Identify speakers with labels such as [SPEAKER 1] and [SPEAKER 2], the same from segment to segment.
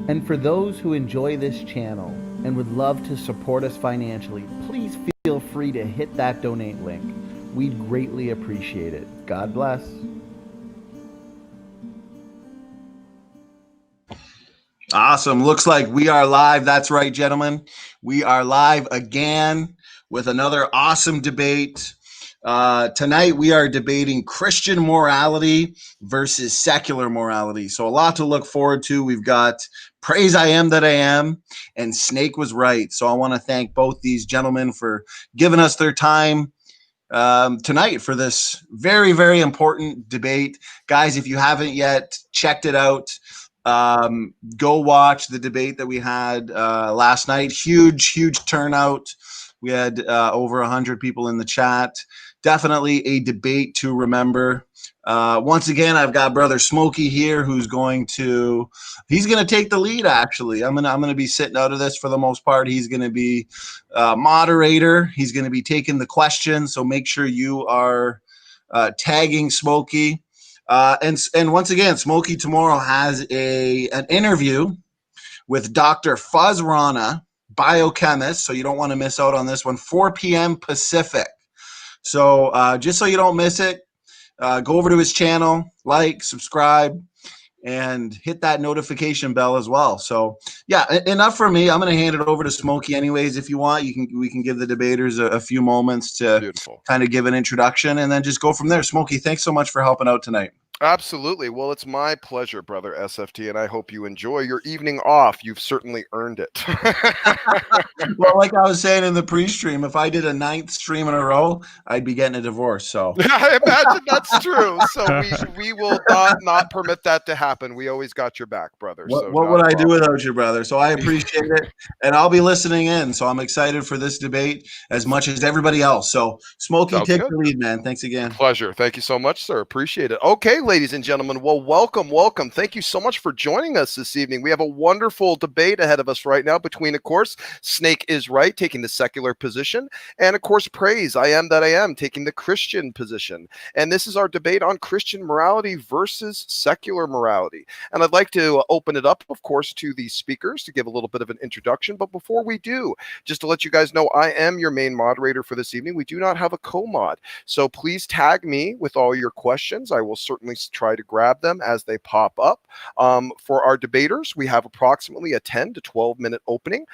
[SPEAKER 1] And for those who enjoy this channel and would love to support us financially, please feel free to hit that donate link. We'd greatly appreciate it. God bless.
[SPEAKER 2] Awesome. Looks like we are live. That's right, gentlemen. We are live again with another awesome debate. Tonight we are debating Christian morality versus secular morality. So a lot to look forward to. We've got Praise I Am That I Am and Snake Was Right. So I want to thank both these gentlemen for giving us their time tonight for this very, very important debate. Guys, if you haven't yet checked it out, go watch the debate that we had last night. Huge turnout. We had over 100 people in the chat. Definitely a debate to remember. Once again, I've got brother Smokey here, who's he's going to take the lead. Actually, I'm going to be sitting out of this for the most part. He's going to be moderator. He's going to be taking the questions. So make sure you are tagging Smokey. And once again, Smokey tomorrow has an interview with Dr. Fuzz Rana, biochemist. So you don't want to miss out on this one. 4 p.m. Pacific. So just so you don't miss it, go over to his channel, like, subscribe, and hit that notification bell as well. So yeah, enough for me. I'm going to hand it over to Smokey anyways. If you want, we can give the debaters a few moments to kind of give an introduction and then just go from there. Smokey, thanks so much for helping out tonight.
[SPEAKER 3] Absolutely. Well, it's my pleasure, brother SFT, and I hope you enjoy your evening off. You've certainly earned it.
[SPEAKER 2] Well, like I was saying in the pre-stream, if I did a 9th stream in a row, I'd be getting a divorce. So
[SPEAKER 3] I imagine that's true. So we will not permit that to happen. We always got your back, brother.
[SPEAKER 2] What would I do without you, brother? So I appreciate it, and I'll be listening in. So I'm excited for this debate as much as everybody else. So Smokey, take the lead, man. Thanks again.
[SPEAKER 3] Pleasure. Thank you so much, sir. Appreciate it. Okay, ladies and gentlemen. Well, welcome. Thank you so much for joining us this evening. We have a wonderful debate ahead of us right now between, of course, Snake is Right, taking the secular position, and of course, Praise I Am That I Am, taking the Christian position. And this is our debate on Christian morality versus secular morality. And I'd like to open it up, of course, to the speakers to give a little bit of an introduction. But before we do, just to let you guys know, I am your main moderator for this evening. We do not have a co-mod. So please tag me with all your questions. I will certainly try to grab them as they pop up. For our debaters, we have approximately a 10 to 12 minute opening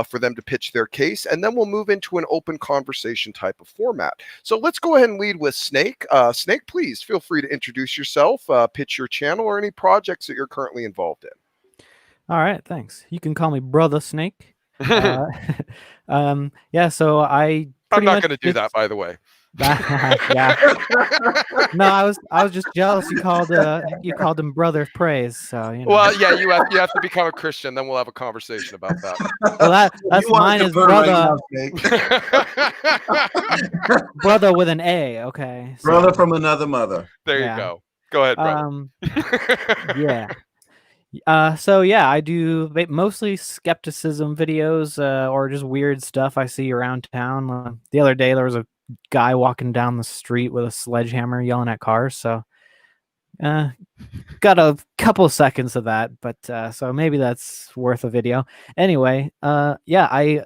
[SPEAKER 3] for them to pitch their case, and then we'll move into an open conversation type of format. So let's go ahead and lead with Snake. Snake, please feel free to introduce yourself, pitch your channel, or any projects that you're currently involved in.
[SPEAKER 4] All right, thanks. You can call me Brother Snake. Yeah, so I
[SPEAKER 3] I'm
[SPEAKER 4] pretty
[SPEAKER 3] not
[SPEAKER 4] much
[SPEAKER 3] going to do that, by the way.
[SPEAKER 4] yeah. No, I was just jealous. You called him brother of praise. So you know.
[SPEAKER 3] Well, yeah, you have to become a Christian. Then we'll have a conversation about that.
[SPEAKER 4] Well, that's
[SPEAKER 2] You wanna
[SPEAKER 4] mine is
[SPEAKER 2] convert right
[SPEAKER 4] brother,
[SPEAKER 2] now, Snake.
[SPEAKER 4] brother with an A. Okay, so,
[SPEAKER 2] Brother from another mother.
[SPEAKER 3] There
[SPEAKER 4] yeah.
[SPEAKER 3] you go. Go ahead, brother.
[SPEAKER 4] Yeah. So yeah, I do mostly skepticism videos or just weird stuff I see around town. The other day there was a guy walking down the street with a sledgehammer yelling at cars. So got a couple of seconds of that, but so maybe that's worth a video. Anyway, yeah, I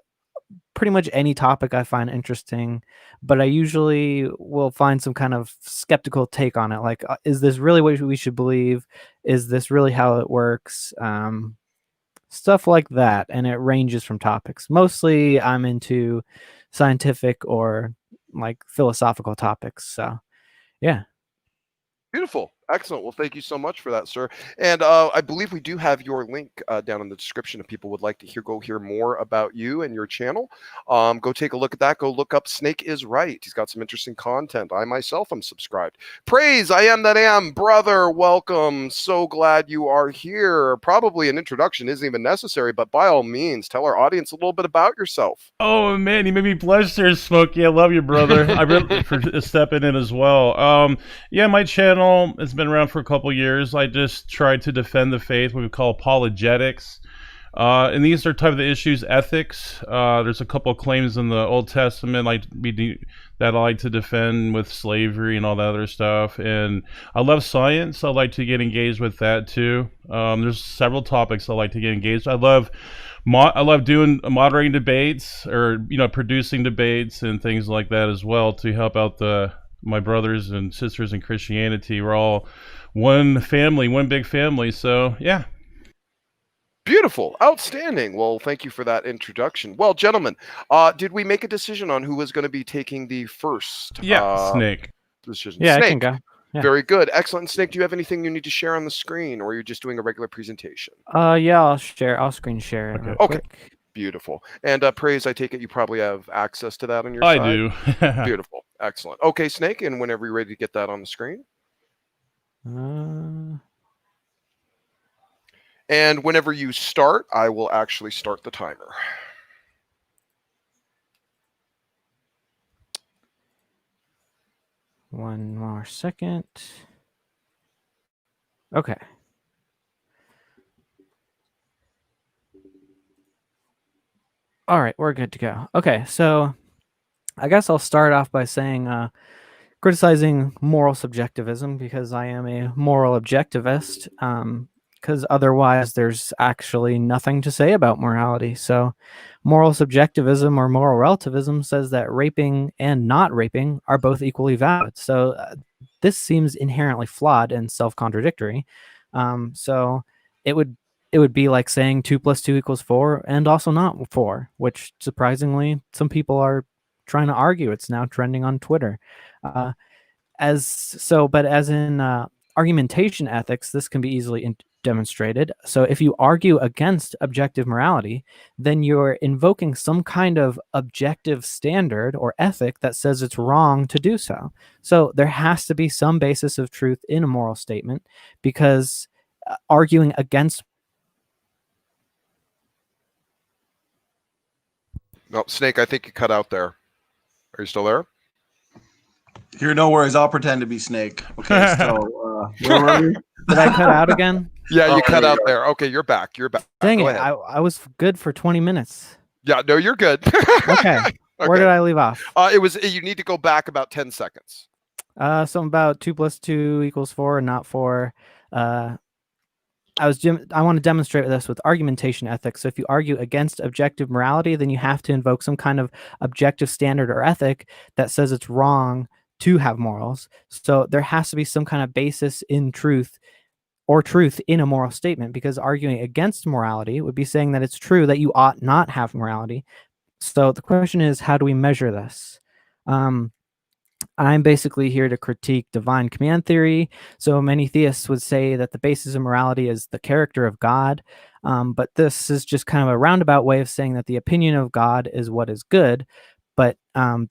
[SPEAKER 4] pretty much any topic I find interesting, but I usually will find some kind of skeptical take on it. Like, is this really what we should believe? Is this really how it works? Stuff like that. And it ranges from topics. Mostly I'm into scientific or like philosophical topics. So, yeah.
[SPEAKER 3] Beautiful. Excellent. Well, thank you so much for that, sir. And I believe we do have your link down in the description if people would like to hear more about you and your channel. Go take a look at that. Go look up Snake is Right. He's got some interesting content. I myself am subscribed. Praise, I am that am. Brother, welcome. So glad you are here. Probably an introduction isn't even necessary, but by all means, tell our audience a little bit about yourself.
[SPEAKER 5] Oh man, you made me blush there, Smokey. I love you, brother. I really for stepping in as well. Yeah, my channel has been around for a couple years. I just try to defend the faith, what we call apologetics. And these are type of the issues, ethics. There's a couple of claims in the Old Testament that I like to defend with slavery and all that other stuff. And I love science. I like to get engaged with that too. There's several topics I like to get engaged. I love doing moderating debates or producing debates and things like that as well to help out my brothers and sisters in Christianity. We're all one family, one big family. So yeah.
[SPEAKER 3] Beautiful. Outstanding. Well, thank you for that introduction. Well, gentlemen, did we make a decision on who was going to be taking the first
[SPEAKER 5] Snake
[SPEAKER 3] decision?
[SPEAKER 4] Yeah,
[SPEAKER 3] Snake.
[SPEAKER 4] I can go. Yeah.
[SPEAKER 3] Very good. Excellent. Snake, do you have anything you need to share on the screen, or are you just doing a regular presentation?
[SPEAKER 4] Yeah, I'll screen share it. real
[SPEAKER 3] Okay.
[SPEAKER 4] quick.
[SPEAKER 3] Beautiful. And Praise, I take it you probably have access to that on your
[SPEAKER 5] I
[SPEAKER 3] side?
[SPEAKER 5] do.
[SPEAKER 3] Beautiful. Excellent. Okay, Snake, and whenever you're ready to get that on the screen. And whenever you start, I will actually start the timer.
[SPEAKER 4] One more second. Okay. All right, we're good to go. Okay, so I guess I'll start off by saying criticizing moral subjectivism because I am a moral objectivist. Because otherwise there's actually nothing to say about morality. So moral subjectivism or moral relativism says that raping and not raping are both equally valid. So this seems inherently flawed and self-contradictory. So it would be like saying 2 + 2 = 4 and also not 4, which surprisingly some people are trying to argue. It's now trending on Twitter. But as in argumentation ethics, this can be easily demonstrated. So if you argue against objective morality, then you're invoking some kind of objective standard or ethic that says it's wrong to do so. So there has to be some basis of truth in a moral statement, because arguing against...
[SPEAKER 3] No, Snake, I think you cut out there. Are you still there?
[SPEAKER 2] Here, no worries. I'll pretend to be Snake. Okay, so where were we?
[SPEAKER 4] Did I cut out again?
[SPEAKER 3] Yeah, you cut
[SPEAKER 2] there
[SPEAKER 3] out
[SPEAKER 2] you
[SPEAKER 3] there. Okay, you're back. You're back.
[SPEAKER 4] Dang
[SPEAKER 3] Go
[SPEAKER 4] it,
[SPEAKER 3] ahead.
[SPEAKER 4] I was good for 20 minutes.
[SPEAKER 3] Yeah, no, you're good.
[SPEAKER 4] Okay. Where did I leave off?
[SPEAKER 3] You need to go back about 10 seconds.
[SPEAKER 4] Something about 2 + 2 = 4 and not 4. I want to demonstrate this with argumentation ethics. So if you argue against objective morality, then you have to invoke some kind of objective standard or ethic that says it's wrong to have morals. So there has to be some kind of basis in truth in a moral statement, because arguing against morality would be saying that it's true that you ought not have morality. So the question is, how do we measure this? I'm basically here to critique divine command theory. So many theists would say that the basis of morality is the character of God. But this is just kind of a roundabout way of saying that the opinion of God is what is good. But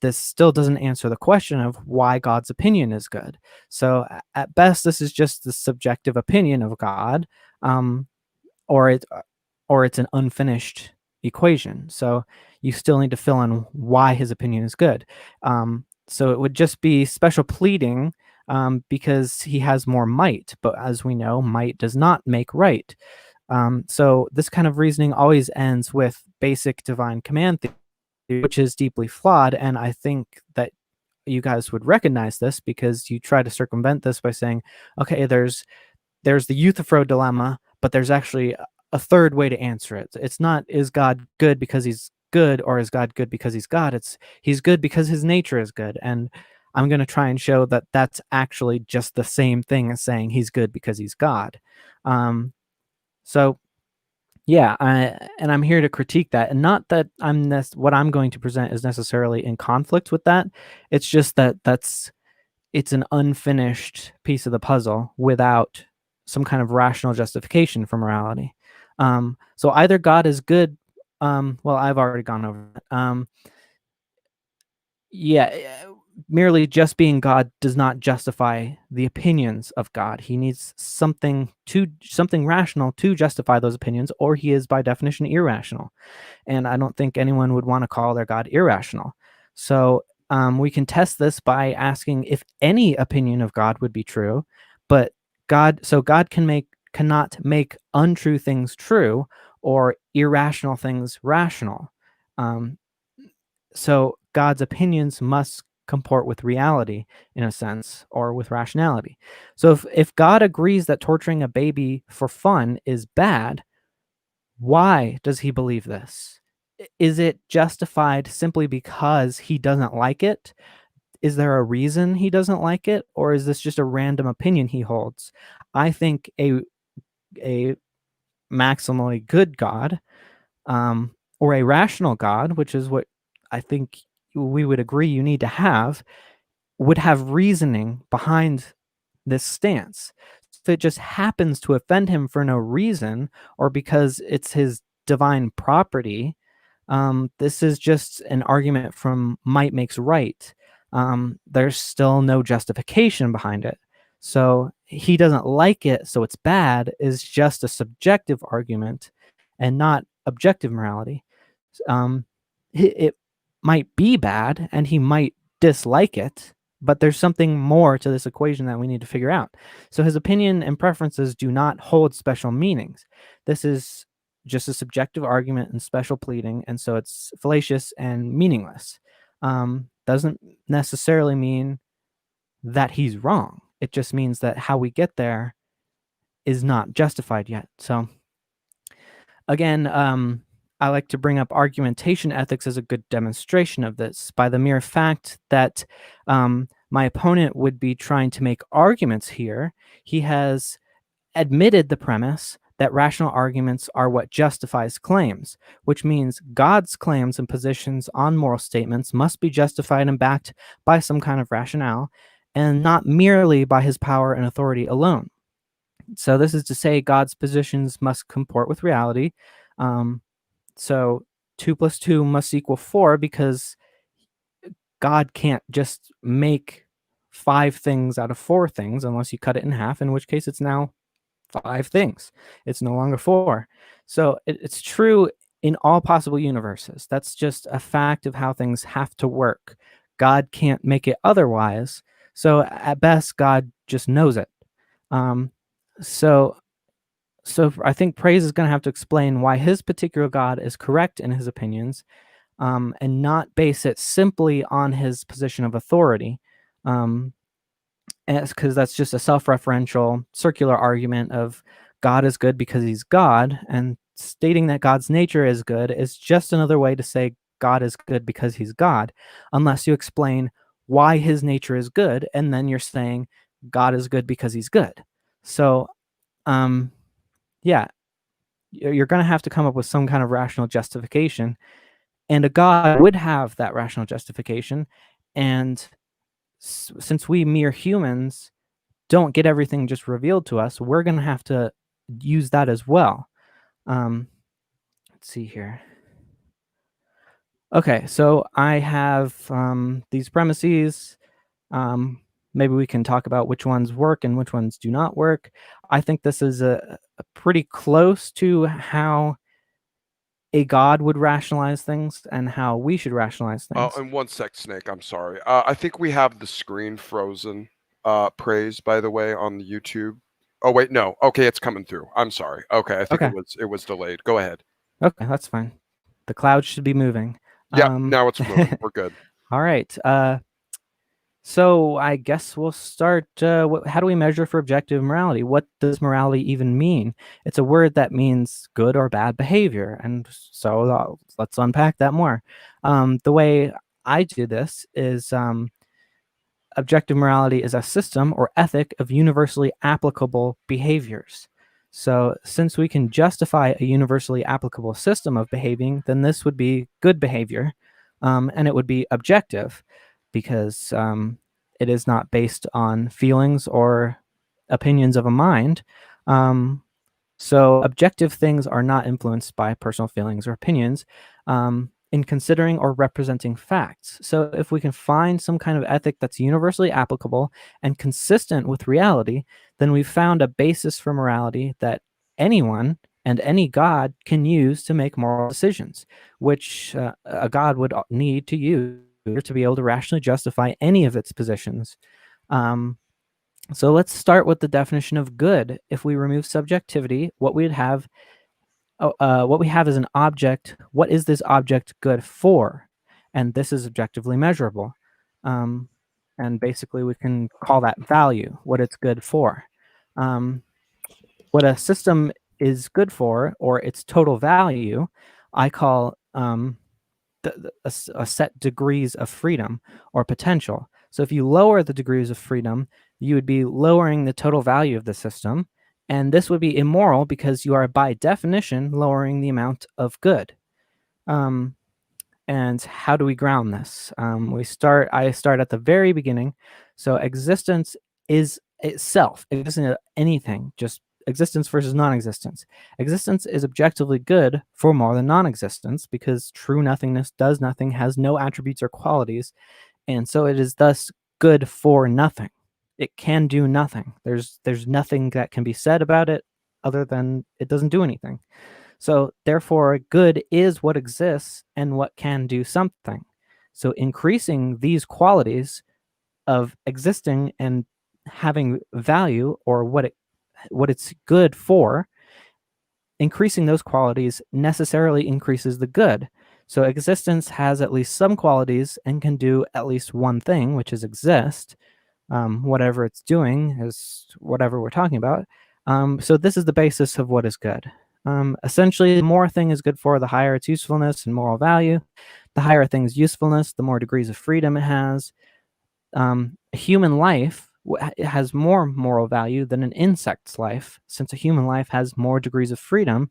[SPEAKER 4] this still doesn't answer the question of why God's opinion is good. So at best, this is just the subjective opinion of God, or it's an unfinished equation. So you still need to fill in why his opinion is good. So it would just be special pleading because he has more might. But as we know, might does not make right. So this kind of reasoning always ends with basic divine command theory, which is deeply flawed. And I think that you guys would recognize this because you try to circumvent this by saying, okay, there's the Euthyphro dilemma, but there's actually a third way to answer it. It's not, is God good because he's good, or is God good because he's God? It's, he's good because his nature is good. And I'm going to try and show that that's actually just the same thing as saying he's good because he's God. So yeah, and I'm here to critique that, and not that what I'm going to present is necessarily in conflict with that. It's just that it's an unfinished piece of the puzzle without some kind of rational justification for morality. So either God is good. Well, I've already gone over that. Merely just being God does not justify the opinions of God. He needs something rational to justify those opinions, or he is by definition irrational. And I don't think anyone would want to call their God irrational. So we can test this by asking if any opinion of God would be true, but God cannot make untrue things true or irrational things rational. So God's opinions must comport with reality in a sense, or with rationality. So if God agrees that torturing a baby for fun is bad, why does he believe this? Is it justified simply because he doesn't like it? Is there a reason he doesn't like it? Or is this just a random opinion he holds? I think a maximally good God, or a rational God, which is what I think we would agree you need to have, would have reasoning behind this stance. If it just happens to offend him for no reason, or because it's his divine property, this is just an argument from might makes right. There's still no justification behind it. So he doesn't like it, so it's bad, is just a subjective argument and not objective morality. It might be bad and he might dislike it, but there's something more to this equation that we need to figure out. So his opinion and preferences do not hold special meanings. This is just a subjective argument and special pleading, and so it's fallacious and meaningless. Doesn't necessarily mean that he's wrong. It just means that how we get there is not justified yet. So again, I like to bring up argumentation ethics as a good demonstration of this, by the mere fact that my opponent would be trying to make arguments here. He has admitted the premise that rational arguments are what justifies claims, which means God's claims and positions on moral statements must be justified and backed by some kind of rationale, and not merely by his power and authority alone. So this is to say God's positions must comport with reality. So 2 + 2 must equal 4, because God can't just make 5 things out of 4 things unless you cut it in half, in which case it's now 5 things. It's no longer 4. So it's true in all possible universes. That's just a fact of how things have to work. God can't make it otherwise. So at best, God just knows it. So I think Praise is going to have to explain why his particular God is correct in his opinions, and not base it simply on his position of authority, because that's just a self-referential circular argument of God is good because he's God, and stating that God's nature is good is just another way to say God is good because he's God, unless you explain why his nature is good, and then you're saying God is good because he's good. So yeah, you're going to have to come up with some kind of rational justification, and a God would have that rational justification. And since we mere humans don't get everything just revealed to us, we're going to have to use that as well. Let's see here. Okay, so I have these premises. Maybe we can talk about which ones work and which ones do not work. I think this is a pretty close to how a god would rationalize things and how we should rationalize
[SPEAKER 3] Oh,
[SPEAKER 4] things.
[SPEAKER 3] and one sec, Snake. I'm sorry. I think we have the screen frozen. Praise, by the way, on the YouTube. Oh wait, no. Okay, it's coming through. I'm sorry. Okay, I think
[SPEAKER 4] Okay.
[SPEAKER 3] it was delayed. Go ahead.
[SPEAKER 4] Okay, that's fine. The clouds should be moving.
[SPEAKER 3] Yeah, now it's moving. We're good.
[SPEAKER 4] All right. So I guess we'll start. How do we measure for objective morality? What does morality even mean? It's a word that means good or bad behavior, and so let's unpack that more. The way I do this is objective morality is a system or ethic of universally applicable behaviors. So since we can justify a universally applicable system of behaving, then this would be good behavior, and it would be objective because it is not based on feelings or opinions of a mind. So objective things are not influenced by personal feelings or opinions in considering or representing facts. So if we can find some kind of ethic that's universally applicable and consistent with reality, then we've found a basis for morality that anyone and any god can use to make moral decisions, which a god would need to use to be able to rationally justify any of its positions. So let's start with the definition of good. If we remove subjectivity, what we have is an object. What is this object good for? And this is objectively measurable. And basically, we can call that value, what it's good for. What a system is good for, or its total value, I call a set degrees of freedom or potential. So if you lower the degrees of freedom, you would be lowering the total value of the system, and this would be immoral because you are by definition lowering the amount of good. And how do we ground this? I start at the very beginning. So existence is itself. It isn't anything, just existence versus non-existence. Existence is objectively good for more than non-existence because true nothingness does nothing, has no attributes or qualities, and so it is thus good for nothing. It can do nothing. There's nothing that can be said about it other than it doesn't do anything. So therefore, good is what exists and what can do something. So increasing these qualities of existing and having value, or what it's good for, increasing those qualities necessarily increases the good. So existence has at least some qualities and can do at least one thing, which is exist. Whatever it's doing is whatever we're talking about. So this is the basis of what is good. Essentially, the more a thing is good for, the higher its usefulness and moral value. The higher a thing's usefulness, the more degrees of freedom it has. A human life has more moral value than an insect's life, since a human life has more degrees of freedom.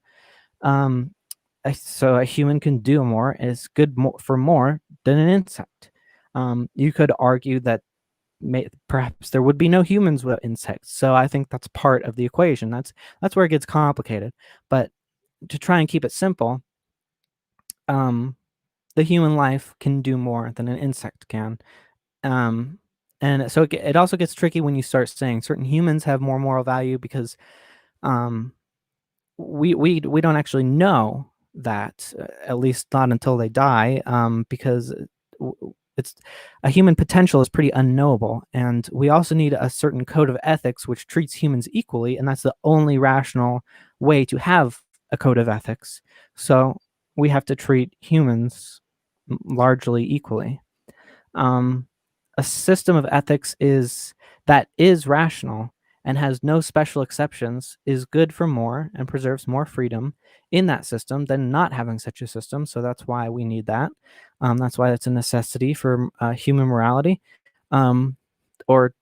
[SPEAKER 4] So a human can do more, is good for more than an insect. You could argue that perhaps there would be no humans without insects. So I think that's part of the equation. That's where it gets complicated. But to try and keep it simple, the human life can do more than an insect can. And so it also gets tricky when you start saying certain humans have more moral value because we don't actually know that, at least not until they die, because it's a human potential is pretty unknowable, and we also need a certain code of ethics which treats humans equally, and that's the only rational way to have a code of ethics. So we have to treat humans largely equally. A system of ethics that is rational and has no special exceptions is good for more and preserves more freedom in that system than not having such a system. So that's why we need that. That's why it's a necessity for human morality, or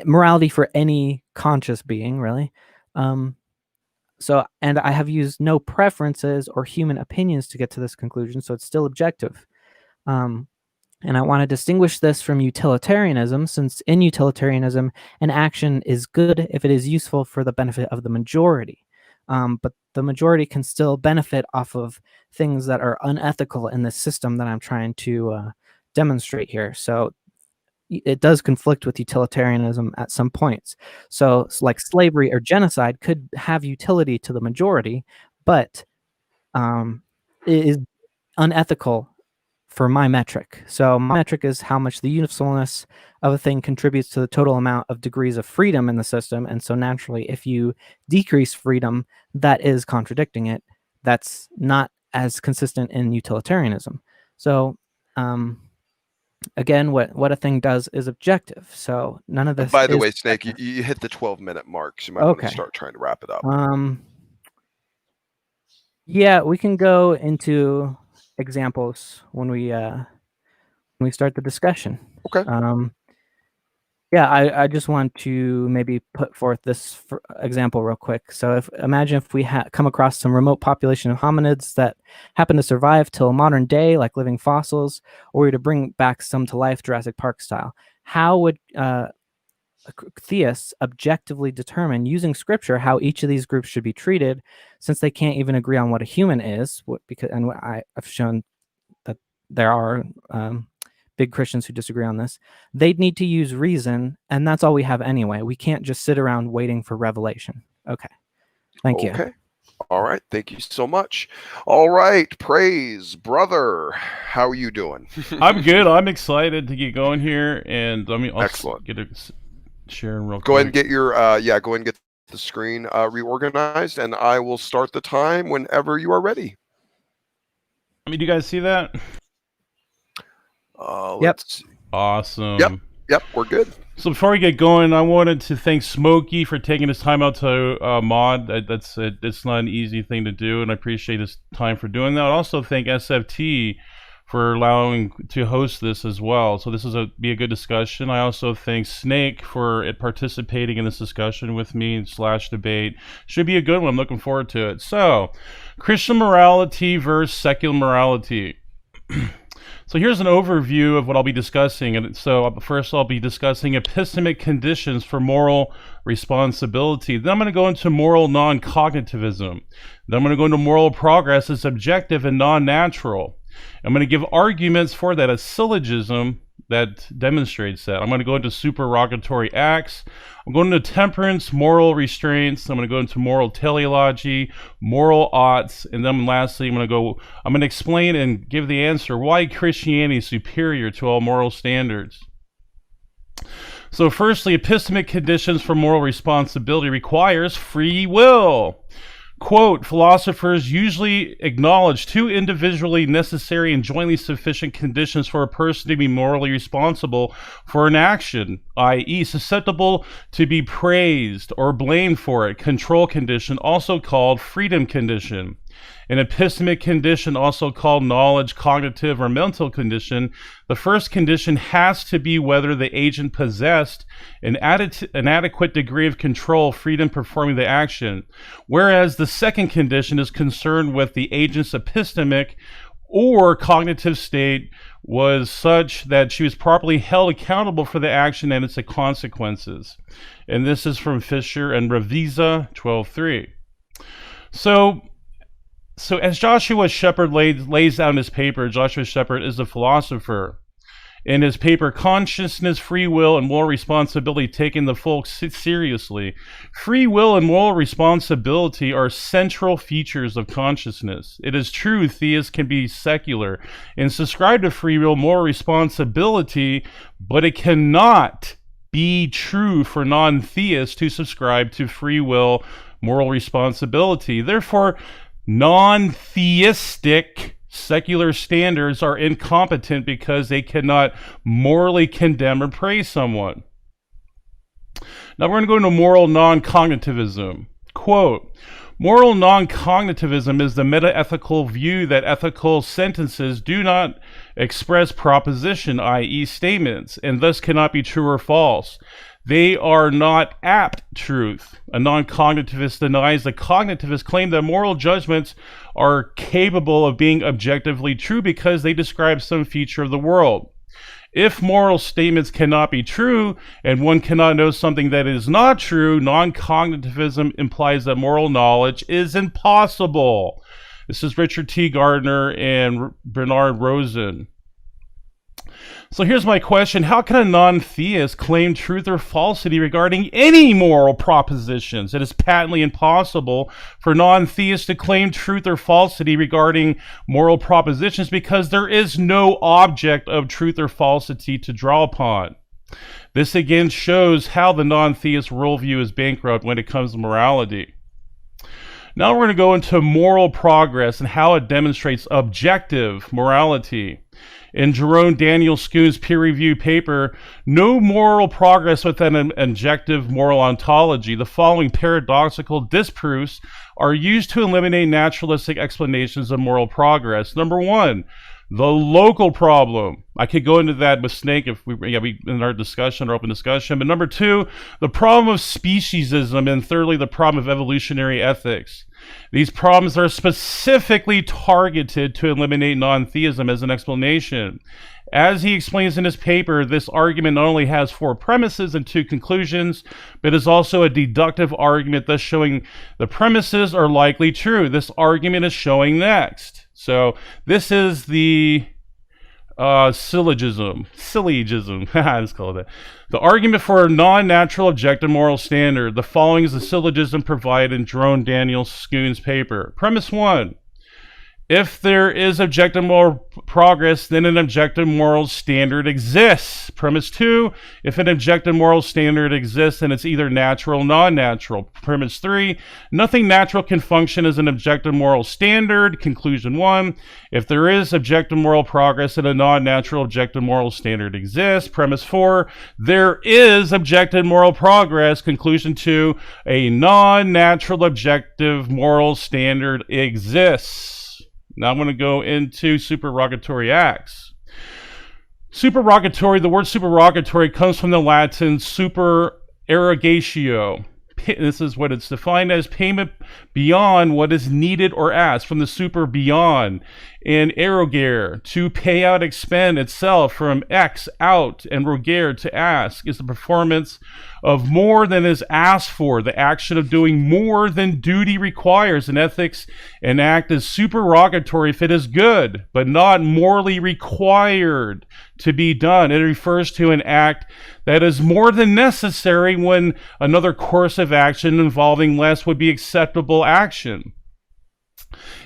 [SPEAKER 4] morality for any conscious being, really. So, and I have used no preferences or human opinions to get to this conclusion, so it's still objective. And I want to distinguish this from utilitarianism, since in utilitarianism, an action is good if it is useful for the benefit of the majority. But the majority can still benefit off of things that are unethical in the system that I'm trying to demonstrate here. So it does conflict with utilitarianism at some points. So like slavery or genocide could have utility to the majority, but it is unethical for my metric. So my metric is how much the usefulness of a thing contributes to the total amount of degrees of freedom in the system. And so naturally, if you decrease freedom, that is contradicting it. That's not as consistent in utilitarianism. So again, what a thing does is objective. So none of this.
[SPEAKER 3] By the way, Snake, you hit the 12-minute mark, so you might want to start trying to wrap it up.
[SPEAKER 4] Yeah, we can go into examples when we start the discussion.
[SPEAKER 3] Okay.
[SPEAKER 4] Yeah, I just want to maybe put forth this example real quick. So imagine if we come across some remote population of hominids that happen to survive till modern day, like living fossils, or we were to bring back some to life, Jurassic Park style. How would theists objectively determine, using scripture, how each of these groups should be treated, since they can't even agree on what a human is? I've shown that there are big Christians who disagree on this. They'd need to use reason, and that's all we have anyway. We can't just sit around waiting for revelation. Okay. Thank you.
[SPEAKER 3] Okay. All right. Thank you so much. All right. Praise, brother. How are you doing?
[SPEAKER 5] I'm good. I'm excited to get going here, and I'll
[SPEAKER 3] Excellent.
[SPEAKER 5] Get a sharing real quick.
[SPEAKER 3] Go ahead and get your go ahead and get the screen reorganized, and I will start the time whenever you are ready.
[SPEAKER 5] Do you guys see that?
[SPEAKER 3] Let's see.
[SPEAKER 5] Awesome.
[SPEAKER 3] Yep, we're good.
[SPEAKER 5] So before we get going, I wanted to thank Smokey for taking his time out to mod. It's not an easy thing to do, and I appreciate his time for doing that. I also thank SFT for allowing to host this as well. So this is be a good discussion. I also thank Snake for participating in this discussion with me / debate. Should be a good one. I'm looking forward to it. So, Christian morality versus secular morality. So here's an overview of what I'll be discussing. And so first I'll be discussing epistemic conditions for moral responsibility. Then I'm going to go into moral non-cognitivism. Then I'm going to go into moral progress as objective and non-natural. I'm going to give arguments for that, a syllogism that demonstrates that. I'm going to go into supererogatory acts. I'm going into temperance, moral restraints. I'm going to go into moral teleology, moral oughts, and then lastly, I'm going to explain and give the answer why Christianity is superior to all moral standards. So firstly, epistemic conditions for moral responsibility requires free will. Quote, philosophers usually acknowledge two individually necessary and jointly sufficient conditions for a person to be morally responsible for an action, i.e. susceptible to be praised or blamed for it. Control condition, also called freedom condition. An epistemic condition, also called knowledge, cognitive, or mental condition. The first condition has to be whether the agent possessed an adequate degree of control, freedom performing the action, whereas the second condition is concerned with the agent's epistemic or cognitive state was such that she was properly held accountable for the action and its consequences. And this is from Fisher and Revisa 12.3. So as Joshua Shepard lays out in his paper, Joshua Shepard is a philosopher. In his paper, Consciousness, Free Will, and Moral Responsibility, Taking the Folk Seriously, free will and moral responsibility are central features of consciousness. It is true theists can be secular and subscribe to free will, moral responsibility, but it cannot be true for non-theists to subscribe to free will, moral responsibility. Therefore, non-theistic secular standards are incompetent because they cannot morally condemn or praise someone. Now we're going to go into moral non-cognitivism. Quote, moral non-cognitivism is the meta-ethical view that ethical sentences do not express proposition, i.e. statements, and thus cannot be true or false. They are not apt truth. A non-cognitivist denies the cognitivist claim that moral judgments are capable of being objectively true because they describe some feature of the world. If moral statements cannot be true, and one cannot know something that is not true, non-cognitivism implies that moral knowledge is impossible. This is Richard T. Gardner and Bernard Rosen. So here's my question. How can a non-theist claim truth or falsity regarding any moral propositions? It is patently impossible for non-theists to claim truth or falsity regarding moral propositions because there is no object of truth or falsity to draw upon. This again shows how the non-theist worldview is bankrupt when it comes to morality. Now we're going to go into moral progress and how it demonstrates objective morality. In Jerome Daniel Schoon's peer-reviewed paper, No Moral Progress Within an Objective Moral Ontology, the following paradoxical disproofs are used to eliminate naturalistic explanations of moral progress. Number one, the local problem. I could go into that with Snake if we in our discussion, our open discussion. But number two, the problem of speciesism, and thirdly, the problem of evolutionary ethics. These problems are specifically targeted to eliminate non-theism as an explanation. As he explains in his paper, this argument not only has 4 premises and 2 conclusions, but is also a deductive argument, thus showing the premises are likely true. This argument is showing next. So this is the syllogism, let's call it that. The argument for a non-natural objective moral standard. The following is the syllogism provided in Jerome Daniel Schoon's paper. Premise 1. If there is objective moral progress, then an objective moral standard exists. Premise 2, if an objective moral standard exists, then it's either natural or non-natural. Premise 3, nothing natural can function as an objective moral standard. Conclusion 1, if there is objective moral progress, then a non-natural objective moral standard exists. Premise 4, there is objective moral progress. Conclusion 2, a non-natural objective moral standard exists. Now I'm going to go into supererogatory acts. Supererogatory, the word supererogatory comes from the Latin supererogatio. This is what it's defined as: payment beyond what is needed or asked, from the super beyond. And erogare, to pay out, expend itself, from ex, out, and rogare, to ask, is the performance of more than is asked for, the action of doing more than duty requires. In ethics, an act is supererogatory if it is good, but not morally required to be done. It refers to an act that is more than necessary when another course of action involving less would be acceptable action.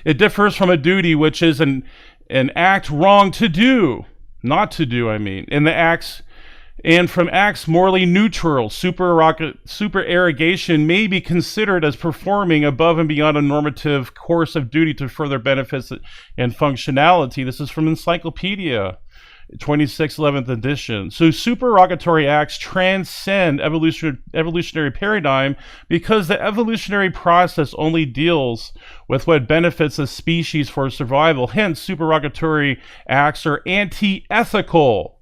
[SPEAKER 5] It differs from a duty, which is an act wrong to do, not to do, and from acts morally neutral. Supererogation may be considered as performing above and beyond a normative course of duty to further benefits and functionality. This is from Encyclopedia, 26th, 11th edition. So supererogatory acts transcend evolutionary paradigm because the evolutionary process only deals with what benefits a species for survival. Hence, supererogatory acts are anti-ethical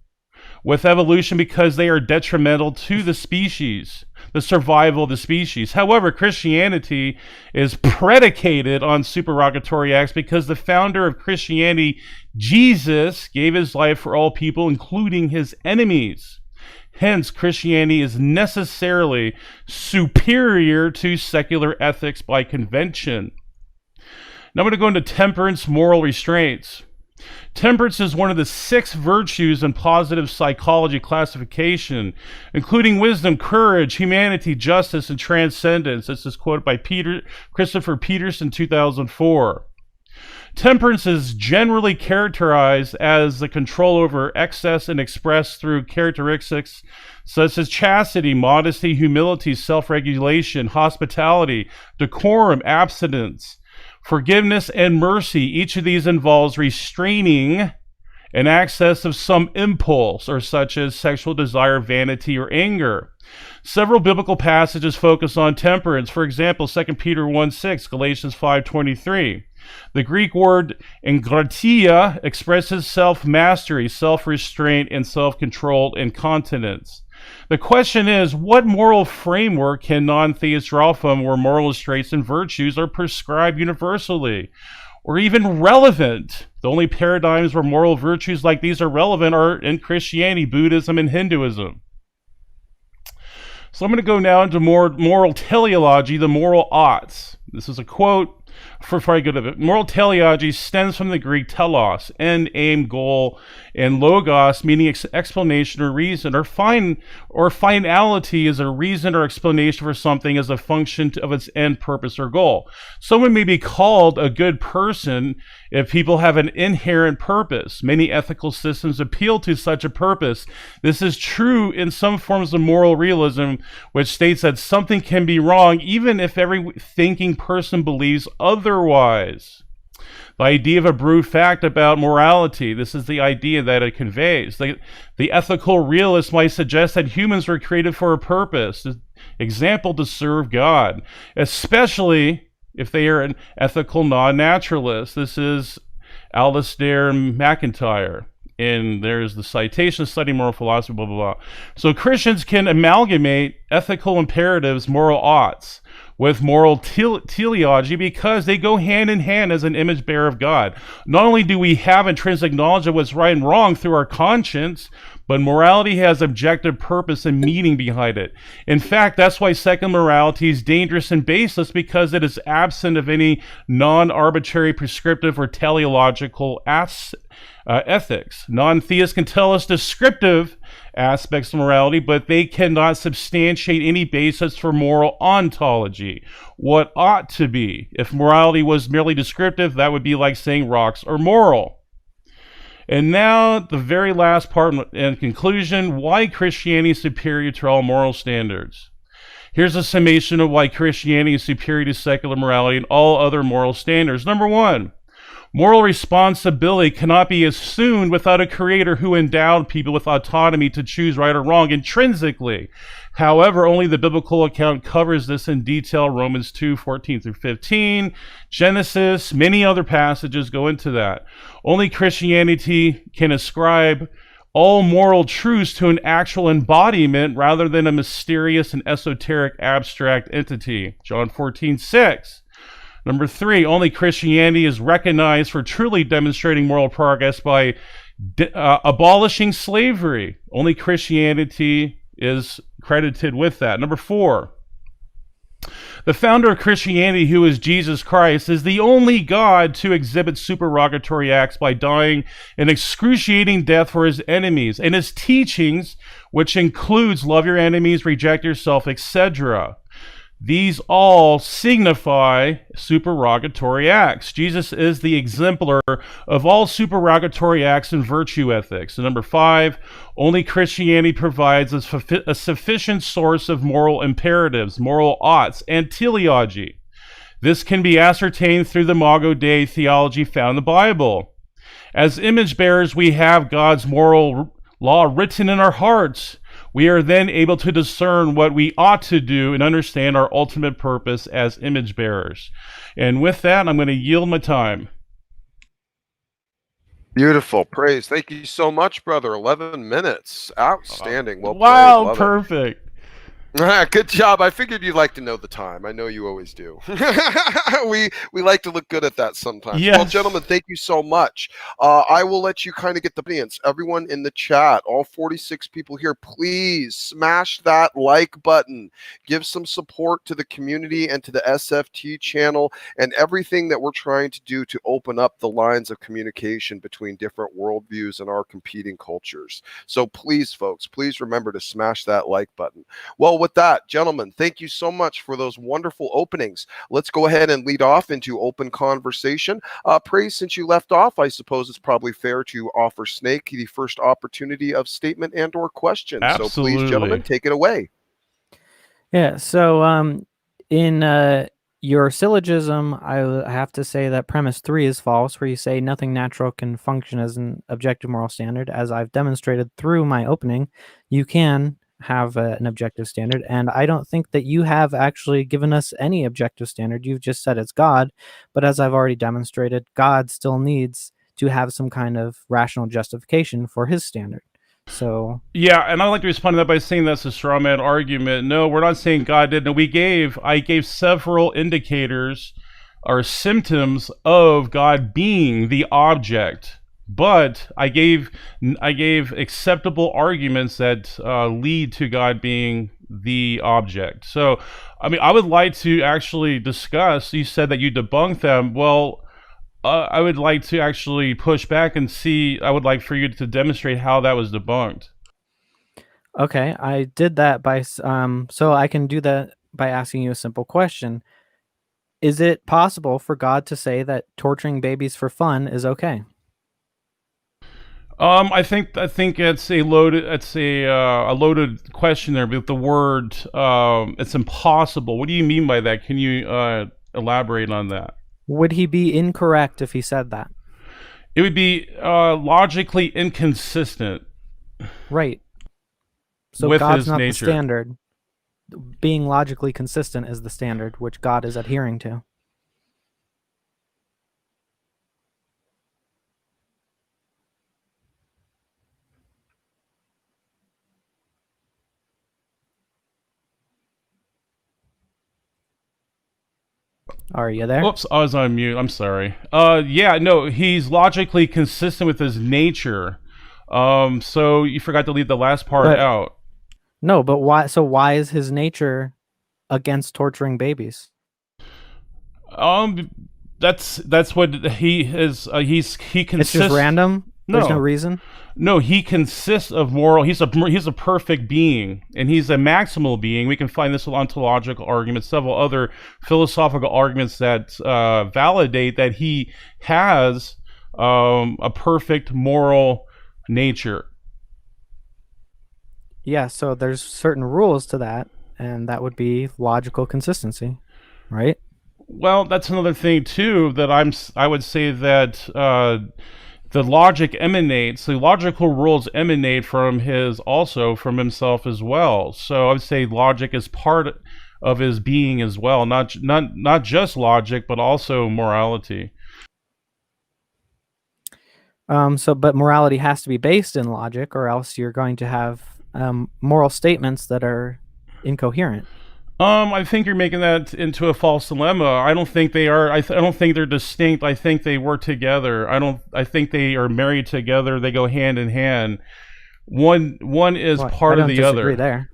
[SPEAKER 5] with evolution because they are detrimental to the species, the survival of the species. However, Christianity is predicated on supererogatory acts because the founder of Christianity, Jesus, gave his life for all people, including his enemies. Hence, Christianity is necessarily superior to secular ethics by convention. Now I'm going to go into temperance, moral restraints. Temperance is one of the 6 virtues in positive psychology classification, including wisdom, courage, humanity, justice, and transcendence. This is quoted by Christopher Peterson, 2004. Temperance is generally characterized as the control over excess and expressed through characteristics such as chastity, modesty, humility, self-regulation, hospitality, decorum, abstinence, forgiveness, and mercy. Each of these involves restraining an excess of some impulse, or such as sexual desire, vanity, or anger. Several biblical passages focus on temperance. For example, 2 Peter 1:6, Galatians 5:23. The Greek word engratia expresses self-mastery, self-restraint, and self-control and continence. The question is, what moral framework can non-theists draw from where moral traits and virtues are prescribed universally or even relevant? The only paradigms where moral virtues like these are relevant are in Christianity, Buddhism, and Hinduism. So I'm going to go now into more moral teleology, the moral oughts. This is a quote before I go to it. Moral teleology stems from the Greek telos, end, aim, goal, and logos, meaning explanation or reason, or finality is a reason or explanation for something as a function of its end, purpose, or goal. Someone may be called a good person if people have an inherent purpose. Many ethical systems appeal to such a purpose. This is true in some forms of moral realism, which states that something can be wrong even if every thinking person believes otherwise. The idea of a brute fact about morality, this is the idea that it conveys. The ethical realist might suggest that humans were created for a purpose, example, to serve God, especially if they are an ethical non-naturalist. This is Alistair McIntyre. And there's the citation, study moral philosophy, blah, blah, blah. So Christians can amalgamate ethical imperatives, moral oughts, with moral teleology because they go hand in hand as an image bearer of God. Not only do we have intrinsic knowledge of what's right and wrong through our conscience, but morality has objective purpose and meaning behind it. In fact, that's why secular morality is dangerous and baseless, because it is absent of any non-arbitrary, prescriptive, or teleological ethics. Non-theists can tell us descriptive aspects of morality, but they cannot substantiate any basis for moral ontology, what ought to be. If morality was merely descriptive, that would be like saying rocks are moral. And now, the very last part in conclusion, why Christianity is superior to all moral standards. Here's a summation of why Christianity is superior to secular morality and all other moral standards. Number one, moral responsibility cannot be assumed without a creator who endowed people with autonomy to choose right or wrong intrinsically. However, only the biblical account covers this in detail. Romans 2:14 through 15, Genesis, many other passages go into that. Only Christianity can ascribe all moral truths to an actual embodiment rather than a mysterious and esoteric abstract entity. John 14:6. Number three, only Christianity is recognized for truly demonstrating moral progress by abolishing slavery. Only Christianity is credited with that. Number four, the founder of Christianity, who is Jesus Christ, is the only God to exhibit supererogatory acts by dying an excruciating death for his enemies, and his teachings, which includes love your enemies, reject yourself, etc. These all signify supererogatory acts. Jesus is the exemplar of all supererogatory acts in virtue ethics. And number five, only Christianity provides a sufficient source of moral imperatives, moral oughts, and teleology. This can be ascertained through the Imago Dei theology found in the Bible. As image bearers, we have God's moral law written in our hearts. We are then able to discern what we ought to do and understand our ultimate purpose as image bearers. And with that, I'm going to yield my time.
[SPEAKER 3] Beautiful. Praise. Thank you so much, brother. 11 minutes. Outstanding. Well
[SPEAKER 5] Wow,
[SPEAKER 3] played.
[SPEAKER 5] perfect.
[SPEAKER 3] Good job. I figured you'd like to know the time. I know you always do. we like to look good at that sometimes.
[SPEAKER 5] Yes.
[SPEAKER 3] Well, gentlemen, thank you so much. I will let you kind of get the audience. Everyone in the chat, all 46 people here, please smash that like button. Give some support to the community and to the SFT channel and everything that we're trying to do to open up the lines of communication between different worldviews and our competing cultures. So please, folks, please remember to smash that like button. Well, with that, gentlemen, thank you so much for those wonderful openings. Let's go ahead and lead off into open conversation. Praise, since you left off, I suppose it's probably fair to offer Snake the first opportunity of statement and or question.
[SPEAKER 5] Absolutely.
[SPEAKER 3] So please, gentlemen, take it away.
[SPEAKER 4] Yeah, so in your syllogism, I have to say that premise 3 is false, where you say nothing natural can function as an objective moral standard. As I've demonstrated through my opening, you can have an objective standard, and I don't think that you have actually given us any objective standard. You've just said it's God, but as I've already demonstrated, God still needs to have some kind of rational justification for his standard. So
[SPEAKER 5] yeah, and I'd like to respond to that by saying that's a straw man argument. No, we're not saying God didn't. I gave several indicators are symptoms of God being the object. But I gave acceptable arguments that lead to God being the object. So, I mean, I would like to actually discuss. You said that you debunked them. Well, I would like to actually push back and see. I would like for you to demonstrate how that was debunked.
[SPEAKER 4] Okay, I did that by so I can do that by asking you a simple question. Is it possible for God to say that torturing babies for fun is okay?
[SPEAKER 5] I think it's a loaded question there with the word it's impossible. What do you mean by that? Can you elaborate on that?
[SPEAKER 4] Would he be incorrect if he said that?
[SPEAKER 5] It would be logically inconsistent.
[SPEAKER 4] Right. So
[SPEAKER 5] with
[SPEAKER 4] God's
[SPEAKER 5] his
[SPEAKER 4] not
[SPEAKER 5] nature.
[SPEAKER 4] the standard. Being logically consistent is the standard, which God is adhering to. Are you there?
[SPEAKER 5] Oops, I was on mute. I'm sorry. Yeah, no, he's logically consistent with his nature. So you forgot to leave the last part out.
[SPEAKER 4] No, but why? So why is his nature against torturing babies?
[SPEAKER 5] That's what he is. He consists.
[SPEAKER 4] It's just random. There's no reason.
[SPEAKER 5] No, he consists of moral. He's a perfect being, and he's a maximal being. We can find this ontological arguments, several other philosophical arguments that validate that he has a perfect moral nature.
[SPEAKER 4] Yeah, so there's certain rules to that, and that would be logical consistency, right?
[SPEAKER 5] Well, that's another thing too that I would say that the logical rules emanate from himself as well. So I would say logic is part of his being as well, not just logic, but also morality.
[SPEAKER 4] But morality has to be based in logic, or else you're going to have moral statements that are incoherent.
[SPEAKER 5] I think you're making that into a false dilemma. I don't think they are. I don't think they're distinct. I think they work together. I think they are married together. They go hand in hand. One is part of the other.
[SPEAKER 4] I disagree there.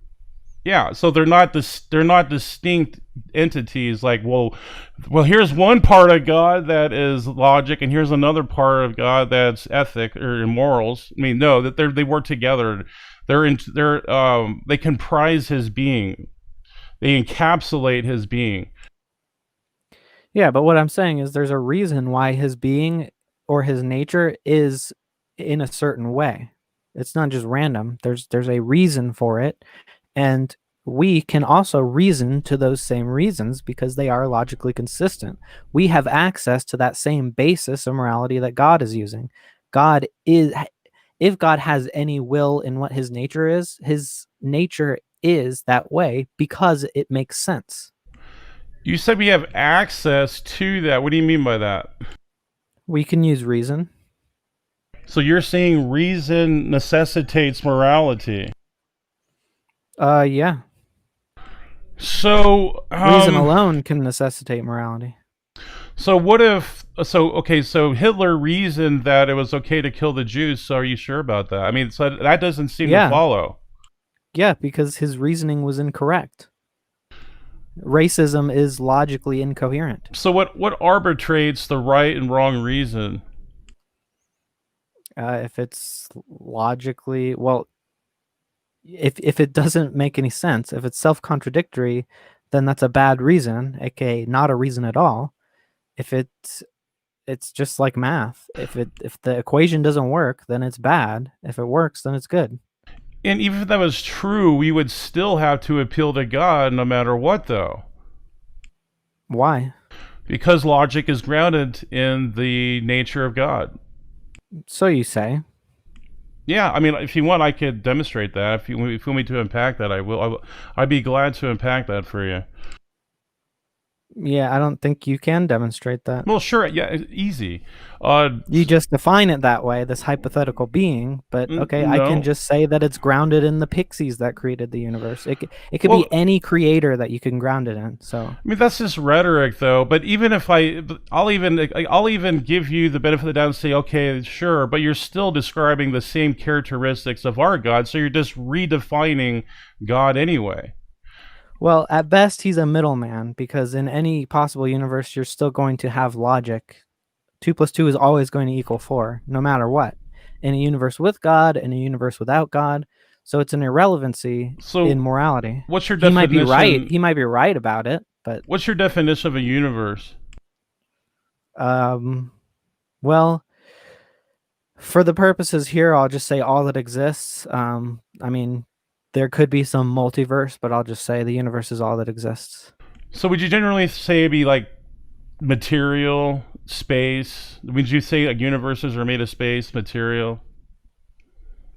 [SPEAKER 5] Yeah, so they're not distinct entities. Like, well, here's one part of God that is logic, and here's another part of God that's ethic or morals. I mean, no, that they work together. They comprise his being. They encapsulate his being.
[SPEAKER 4] Yeah, but what I'm saying is there's a reason why his being or his nature is in a certain way. It's not just random. There's a reason for it, and we can also reason to those same reasons because they are logically consistent. We have access to that same basis of morality that God is using. If God has any will in what his nature is that way because it makes sense.
[SPEAKER 5] You said we have access to that. What do you mean by that?
[SPEAKER 4] We can use reason.
[SPEAKER 5] So you're saying reason necessitates morality?
[SPEAKER 4] Yeah.
[SPEAKER 5] So
[SPEAKER 4] reason alone can necessitate morality.
[SPEAKER 5] So what if? So Hitler reasoned that it was okay to kill the Jews. So are you sure about that? I mean, so that doesn't seem to follow.
[SPEAKER 4] Yeah, because his reasoning was incorrect. Racism is logically incoherent.
[SPEAKER 5] So what arbitrates the right and wrong reason?
[SPEAKER 4] If it's logically, well, if it doesn't make any sense, if it's self-contradictory, then that's a bad reason, aka not a reason at all. If it's just like math. If the equation doesn't work, then it's bad. If it works, then it's good.
[SPEAKER 5] And even if that was true, we would still have to appeal to God no matter what, though.
[SPEAKER 4] Why?
[SPEAKER 5] Because logic is grounded in the nature of God.
[SPEAKER 4] So you say.
[SPEAKER 5] Yeah, I mean, if you want, I could demonstrate that. If you want me to unpack that, I will. I'd be glad to unpack that for you.
[SPEAKER 4] Yeah, I don't think you can demonstrate that.
[SPEAKER 5] Well, sure, yeah, easy.
[SPEAKER 4] You just define it that way, this hypothetical being, but okay, I can
[SPEAKER 5] No.
[SPEAKER 4] just say that it's grounded in the pixies that created the universe. It could
[SPEAKER 5] Well,
[SPEAKER 4] be any creator that you can ground it in. So
[SPEAKER 5] I mean, that's just rhetoric, though. But even if I'll even give you the benefit of the doubt and say, okay, sure, but you're still describing the same characteristics of our God, so you're just redefining God anyway.
[SPEAKER 4] well, at best, he's a middleman because in any possible universe, you're still going to have logic. 2 plus 2 is always going to equal 4, no matter what. In a universe with God, in a universe without God. So it's an irrelevancy
[SPEAKER 5] So,
[SPEAKER 4] in morality.
[SPEAKER 5] what's your
[SPEAKER 4] He might be
[SPEAKER 5] definition?
[SPEAKER 4] right. He might be right about it, but
[SPEAKER 5] What's your definition of a universe?
[SPEAKER 4] well, for the purposes here, I'll just say all that exists. I mean, there could be some multiverse, but I'll just say the universe is all that exists.
[SPEAKER 5] So, would you generally say it'd be like material, space? Would you say like universes are made of space, material?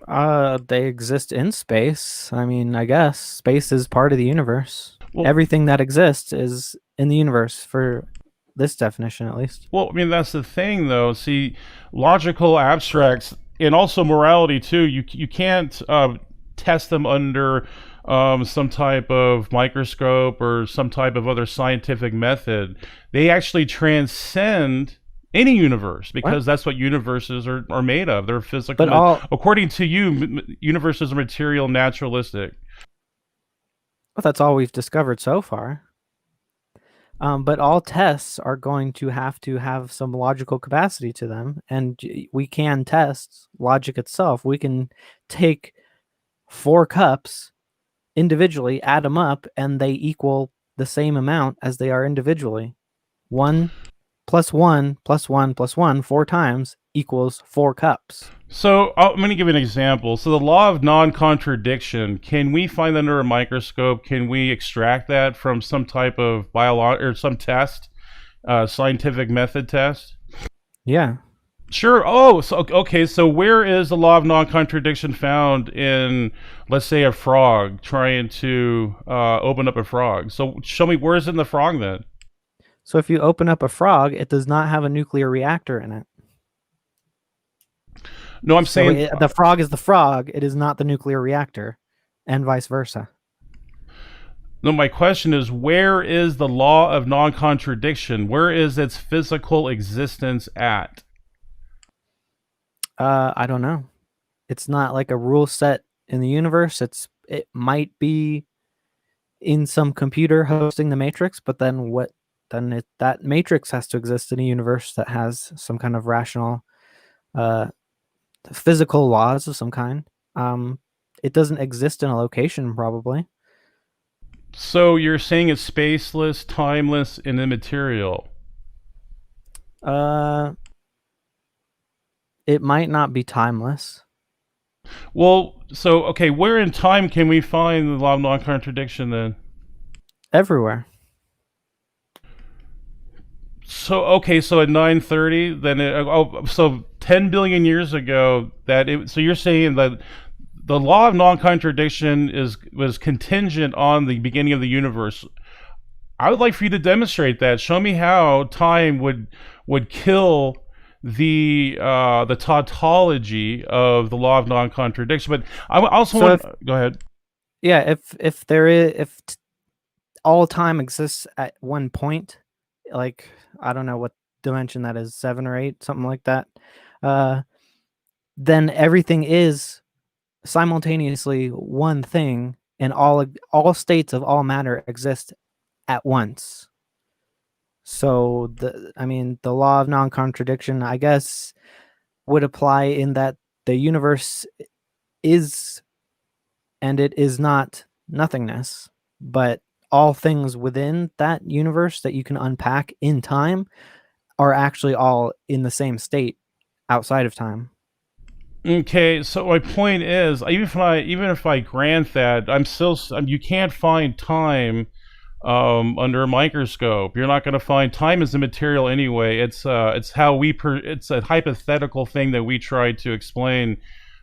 [SPEAKER 4] They exist in space. I mean, I guess space is part of the universe.
[SPEAKER 5] Well,
[SPEAKER 4] Everything that exists is in the universe for this definition, at least.
[SPEAKER 5] Well, I mean, that's the thing, though. See, logical abstracts and also morality too. You can't test them under some type of microscope or some type of other scientific method. They actually transcend any universe because that's what universes are made of. They're physical.
[SPEAKER 4] But
[SPEAKER 5] according to you, universes are material, naturalistic.
[SPEAKER 4] well, that's all we've discovered so far. But all tests are going to have some logical capacity to them, and we can test logic itself. We can take 4 cups individually, add them up, and they equal the same amount as they are individually. 1 plus 1 plus 1 plus 1 4 times equals 4 cups.
[SPEAKER 5] So I'm going to give you an example. So the law of non-contradiction, can we find that under a microscope? Can we extract that from some type of or some test, scientific method test?
[SPEAKER 4] Yeah.
[SPEAKER 5] Sure. Oh, so okay. So where is the law of non-contradiction found in, let's say, a frog trying to open up a frog? So show me, where is it in the frog then?
[SPEAKER 4] So if you open up a frog, it does not have a nuclear reactor in it.
[SPEAKER 5] No, I'm saying
[SPEAKER 4] the frog is the frog. It is not the nuclear reactor, and vice versa.
[SPEAKER 5] No, my question is, where is the law of non-contradiction? Where is its physical existence at?
[SPEAKER 4] I don't know. It's not like a rule set in the universe. It might be in some computer hosting the matrix, but then that matrix has to exist in a universe that has some kind of rational physical laws of some kind. It doesn't exist in a location, probably.
[SPEAKER 5] So you're saying it's spaceless, timeless, and immaterial.
[SPEAKER 4] It might not be timeless.
[SPEAKER 5] Well, so okay, where in time can we find the law of non-contradiction then?
[SPEAKER 4] Everywhere.
[SPEAKER 5] So okay, so at 9:30, then so 10 billion years ago so you're saying that the law of non-contradiction was contingent on the beginning of the universe. I would like for you to demonstrate that. Show me how time would kill the tautology of the law of non-contradiction. But I also want go ahead.
[SPEAKER 4] Yeah, if all time exists at one point, like I don't know what dimension that is, 7 or 8, something like that, then everything is simultaneously one thing, and all states of all matter exist at once. So the law of non-contradiction, I guess, would apply in that the universe is and it is not nothingness, but all things within that universe that you can unpack in time are actually all in the same state outside of time.
[SPEAKER 5] Okay, so my point is, even if I grant that, you can't find time under a microscope. You're not going to find time as a material anyway. It's it's a hypothetical thing that we try to explain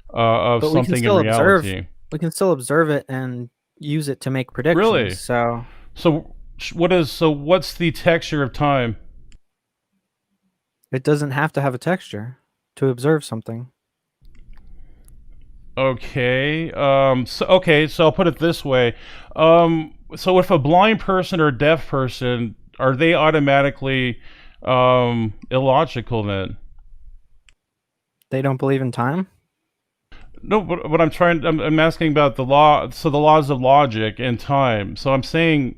[SPEAKER 5] of
[SPEAKER 4] but
[SPEAKER 5] something in reality.
[SPEAKER 4] We can still observe it and use it to make predictions.
[SPEAKER 5] Really?
[SPEAKER 4] So
[SPEAKER 5] What's the texture of time?
[SPEAKER 4] It doesn't have to have a texture to observe something.
[SPEAKER 5] Okay. So I'll put it this way. So if a blind person or a deaf person, are they automatically illogical then?
[SPEAKER 4] They don't believe in time?
[SPEAKER 5] No, but I'm asking about the law. So the laws of logic and time. So I'm saying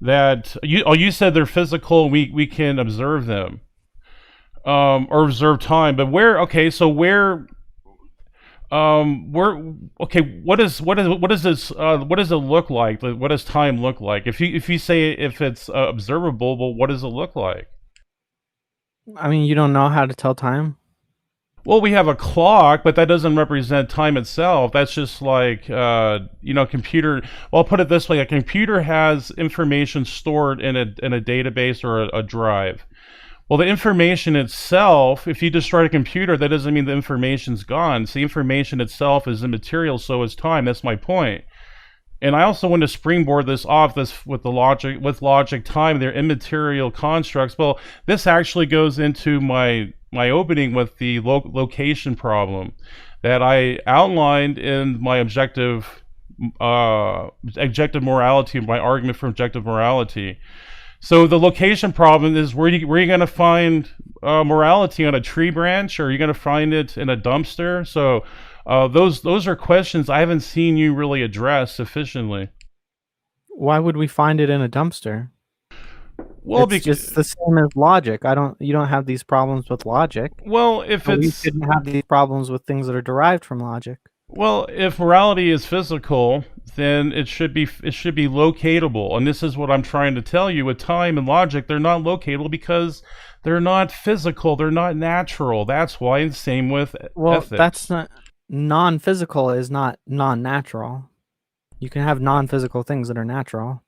[SPEAKER 5] that you said they're physical. We can observe them, or observe time. But where? Okay, so where? Okay. What does this? What does it look like? What does time look like? If you say if it's observable, well, what does it look like?
[SPEAKER 4] I mean, you don't know how to tell time?
[SPEAKER 5] Well, we have a clock, but that doesn't represent time itself. That's just like, computer. Well, I'll put it this way: a computer has information stored in a database or a drive. Well, the information itself, if you destroy a computer, that doesn't mean the information's gone. So the information itself is immaterial, so is time. That's my point. And I also want to springboard this off this with logic time. They're immaterial constructs. Well, this actually goes into my opening with the location problem that I outlined in my objective morality, my argument for objective morality. So the location problem is where you going to find morality on a tree branch, or are you going to find it in a dumpster? So those are questions I haven't seen you really address sufficiently.
[SPEAKER 4] Why would we find it in a dumpster?
[SPEAKER 5] Well,
[SPEAKER 4] it's just the same as logic. You don't have these problems with logic.
[SPEAKER 5] Well, if
[SPEAKER 4] you
[SPEAKER 5] it's
[SPEAKER 4] shouldn't have these problems with things that are derived from logic.
[SPEAKER 5] Well, if morality is physical, then it should be locatable, and this is what I'm trying to tell you. With time and logic, they're not locatable because they're not physical. They're not natural. That's why. And same with ethics.
[SPEAKER 4] That's not non-physical is not non-natural. You can have non-physical things that are natural.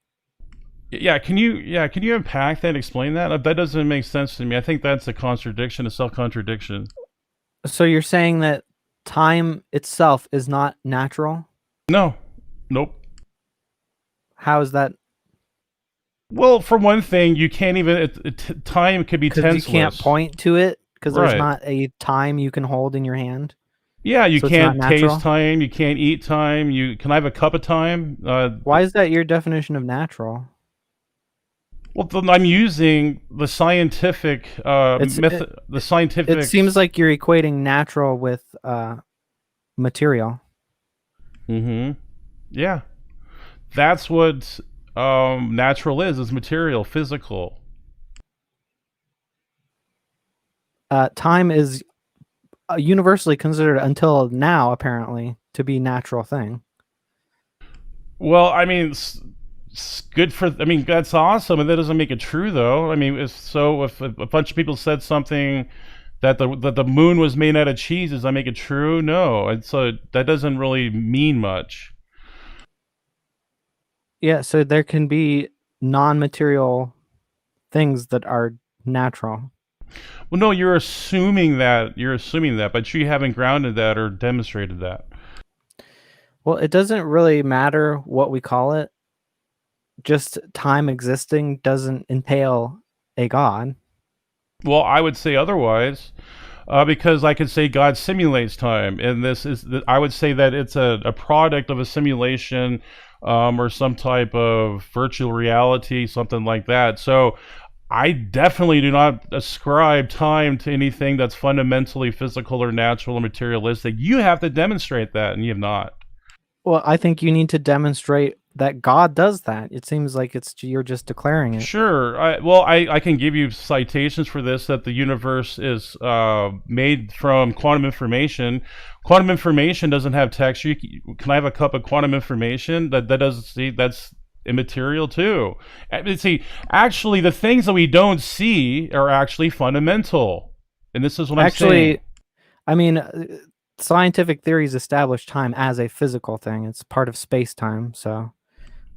[SPEAKER 5] Yeah, can you unpack that, explain that? That doesn't make sense to me. I think that's a contradiction, a self-contradiction.
[SPEAKER 4] So you're saying that time itself is not natural?
[SPEAKER 5] No. Nope.
[SPEAKER 4] How is that?
[SPEAKER 5] Well, for one thing, you can't even time could be tenseless.
[SPEAKER 4] You can't point to it because there's
[SPEAKER 5] Right.
[SPEAKER 4] not a time you can hold in your hand.
[SPEAKER 5] Yeah, you
[SPEAKER 4] So it's
[SPEAKER 5] can't
[SPEAKER 4] not natural?
[SPEAKER 5] taste time. You can't eat time. Can I have a cup of time?
[SPEAKER 4] Why is that your definition of natural?
[SPEAKER 5] Well, I'm using the scientific method. The scientific.
[SPEAKER 4] It seems like you're equating natural with material.
[SPEAKER 5] Mm-hmm. Yeah, that's what natural is material, physical.
[SPEAKER 4] Time is universally considered until now, apparently, to be a natural thing.
[SPEAKER 5] Well, I mean, it's good for. I mean, that's awesome, and that doesn't make it true, though. I mean, if a bunch of people said something that the moon was made out of cheese, does that make it true? No, and so that doesn't really mean much.
[SPEAKER 4] Yeah, so there can be non-material things that are natural.
[SPEAKER 5] Well, no, you're assuming that, but you haven't grounded that or demonstrated that.
[SPEAKER 4] Well, it doesn't really matter what we call it. Just time existing doesn't entail a god.
[SPEAKER 5] Well, I would say otherwise, because I could say God simulates time, and I would say that it's a product of a simulation, or some type of virtual reality, something like that. So I definitely do not ascribe time to anything that's fundamentally physical or natural or materialistic. You have to demonstrate that, and you have not.
[SPEAKER 4] Well, I think you need to demonstrate that God does that. It seems like you're just declaring it.
[SPEAKER 5] Sure. I can give you citations for this, that the universe is made from quantum information. Quantum information doesn't have texture. Can I have a cup of quantum information? That's immaterial too. See, actually, the things that we don't see are actually fundamental, and this is what I'm saying.
[SPEAKER 4] I mean, scientific theories establish time as a physical thing. It's part of space-time. So,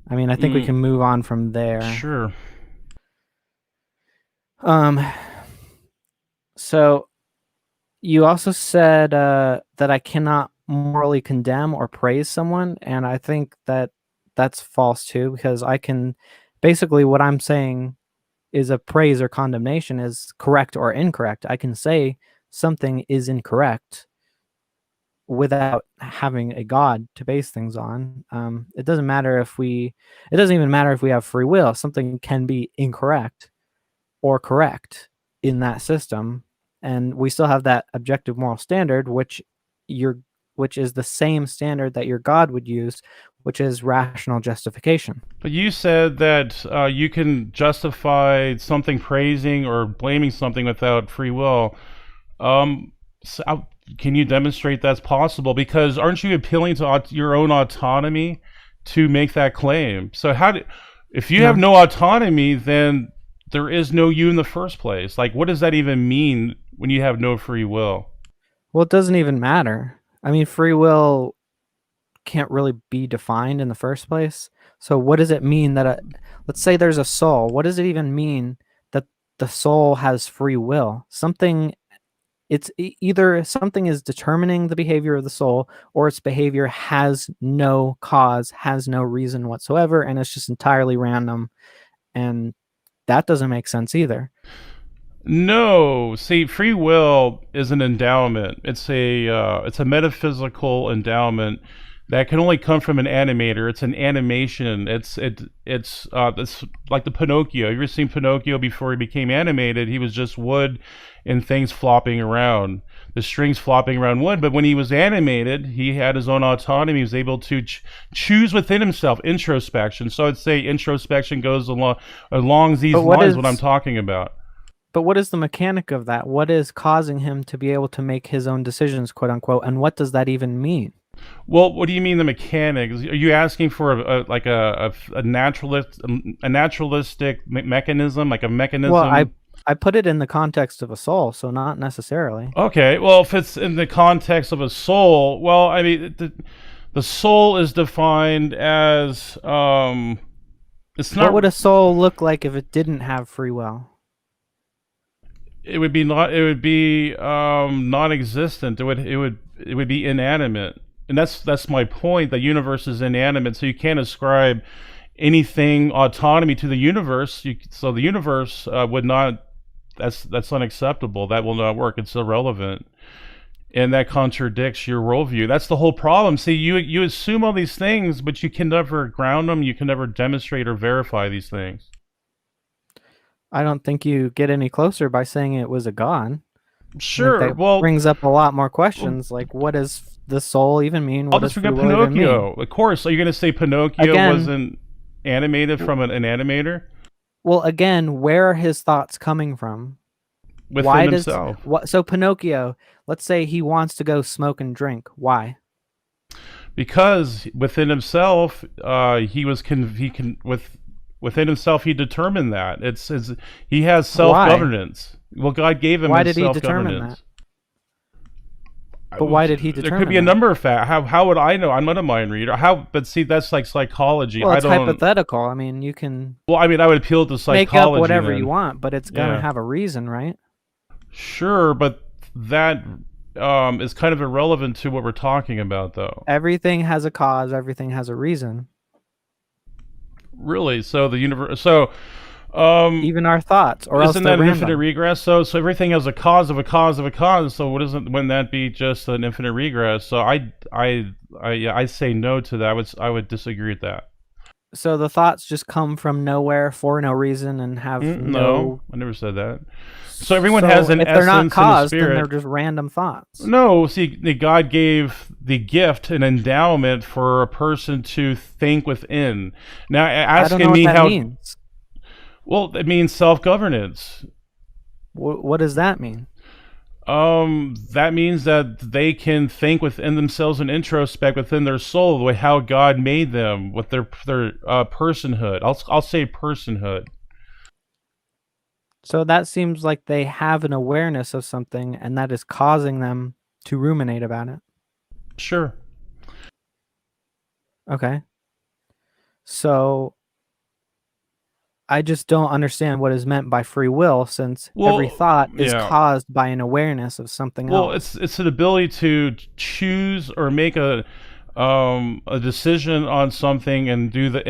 [SPEAKER 4] I mean, I think we can move on from there.
[SPEAKER 5] Sure.
[SPEAKER 4] So you also said that I cannot morally condemn or praise someone, and I think that that's false too, because I can basically what I'm saying is a praise or condemnation is correct or incorrect. I can say something is incorrect without having a God to base things on. It doesn't even matter if we have free will. Something can be incorrect or correct in that system, and we still have that objective moral standard, which is the same standard that your God would use, which is rational justification.
[SPEAKER 5] But you said that you can justify something praising or blaming something without free will. Can you demonstrate that's possible? Because aren't you appealing to your own autonomy to make that claim? So if you have no autonomy, then there is no you in the first place. Like, what does that even mean when you have no free will?
[SPEAKER 4] Well, it doesn't even matter. I mean, free will can't really be defined in the first place. So what does it mean that let's say there's a soul? What does it even mean that the soul has free will? It's either something is determining the behavior of the soul, or its behavior has no cause, has no reason whatsoever, and it's just entirely random. And that doesn't make sense either.
[SPEAKER 5] No, see, free will is an endowment. It's a metaphysical endowment that can only come from an animator. It's an animation. It's like the Pinocchio. You ever seen Pinocchio before he became animated? He was just wood and things flopping around, the strings flopping around wood. But when he was animated, he had his own autonomy. He was able to choose within himself, introspection. So I'd say introspection goes along these lines. What I'm talking about.
[SPEAKER 4] But what is the mechanic of that? What is causing him to be able to make his own decisions, quote unquote? And what does that even mean?
[SPEAKER 5] Well, what do you mean the mechanics? Are you asking for a naturalistic mechanism, like a mechanism?
[SPEAKER 4] Well, I put it in the context of a soul, so not necessarily.
[SPEAKER 5] Okay, well, if it's in the context of a soul, well, I mean, the soul is defined as it's not.
[SPEAKER 4] What would a soul look like if it didn't have free will?
[SPEAKER 5] It would be non-existent. It would be inanimate. And that's my point. The universe is inanimate, so you can't ascribe anything autonomy to the universe. So the universe would not. That's unacceptable. That will not work. It's irrelevant, and that contradicts your worldview. That's the whole problem. See, you assume all these things, but you can never ground them. You can never demonstrate or verify these things.
[SPEAKER 4] I don't think you get any closer by saying it was a god.
[SPEAKER 5] Sure.
[SPEAKER 4] That brings up a lot more questions, like what does the soul even mean? What does free will even mean?
[SPEAKER 5] Of course. Are you going to say Pinocchio wasn't animated from an animator?
[SPEAKER 4] Well, again, where are his thoughts coming from?
[SPEAKER 5] Within himself.
[SPEAKER 4] So Pinocchio, let's say he wants to go smoke and drink. Why?
[SPEAKER 5] Because within himself, within himself, he determined that he has self-governance. Why? Well, God gave him.
[SPEAKER 4] Why did he determine that? But why did he determine?
[SPEAKER 5] There could be a number of factors. How would I know? I'm not a mind reader. But see, that's like psychology.
[SPEAKER 4] Well, it's hypothetical. I mean, you can.
[SPEAKER 5] Well, I mean, I would appeal to psychology.
[SPEAKER 4] Make up whatever you want, but it's gonna have a reason, right?
[SPEAKER 5] Sure, but that is kind of irrelevant to what we're talking about, though.
[SPEAKER 4] Everything has a cause. Everything has a reason.
[SPEAKER 5] Really? So the universe. So.
[SPEAKER 4] Even our thoughts, or else
[SPEAKER 5] isn't that an infinite regress? So everything has a cause of a cause of a cause. So wouldn't that be just an infinite regress? So I say no to that. I would disagree with that.
[SPEAKER 4] So the thoughts just come from nowhere for no reason and have
[SPEAKER 5] no. I never said that. So everyone has an essence. If they're not caused,
[SPEAKER 4] then they're just random thoughts.
[SPEAKER 5] No, see, God gave the gift, an endowment for a person to think within. Now, asking me how.
[SPEAKER 4] Means.
[SPEAKER 5] Well, it means self-governance.
[SPEAKER 4] What does that mean?
[SPEAKER 5] That means that they can think within themselves and introspect within their soul, the way how God made them, with their personhood. I'll say personhood.
[SPEAKER 4] So that seems like they have an awareness of something, and that is causing them to ruminate about it.
[SPEAKER 5] Sure.
[SPEAKER 4] Okay. So I just don't understand what is meant by free will, since every thought is caused by an awareness of something else.
[SPEAKER 5] Well, it's an ability to choose or make a decision on something and do the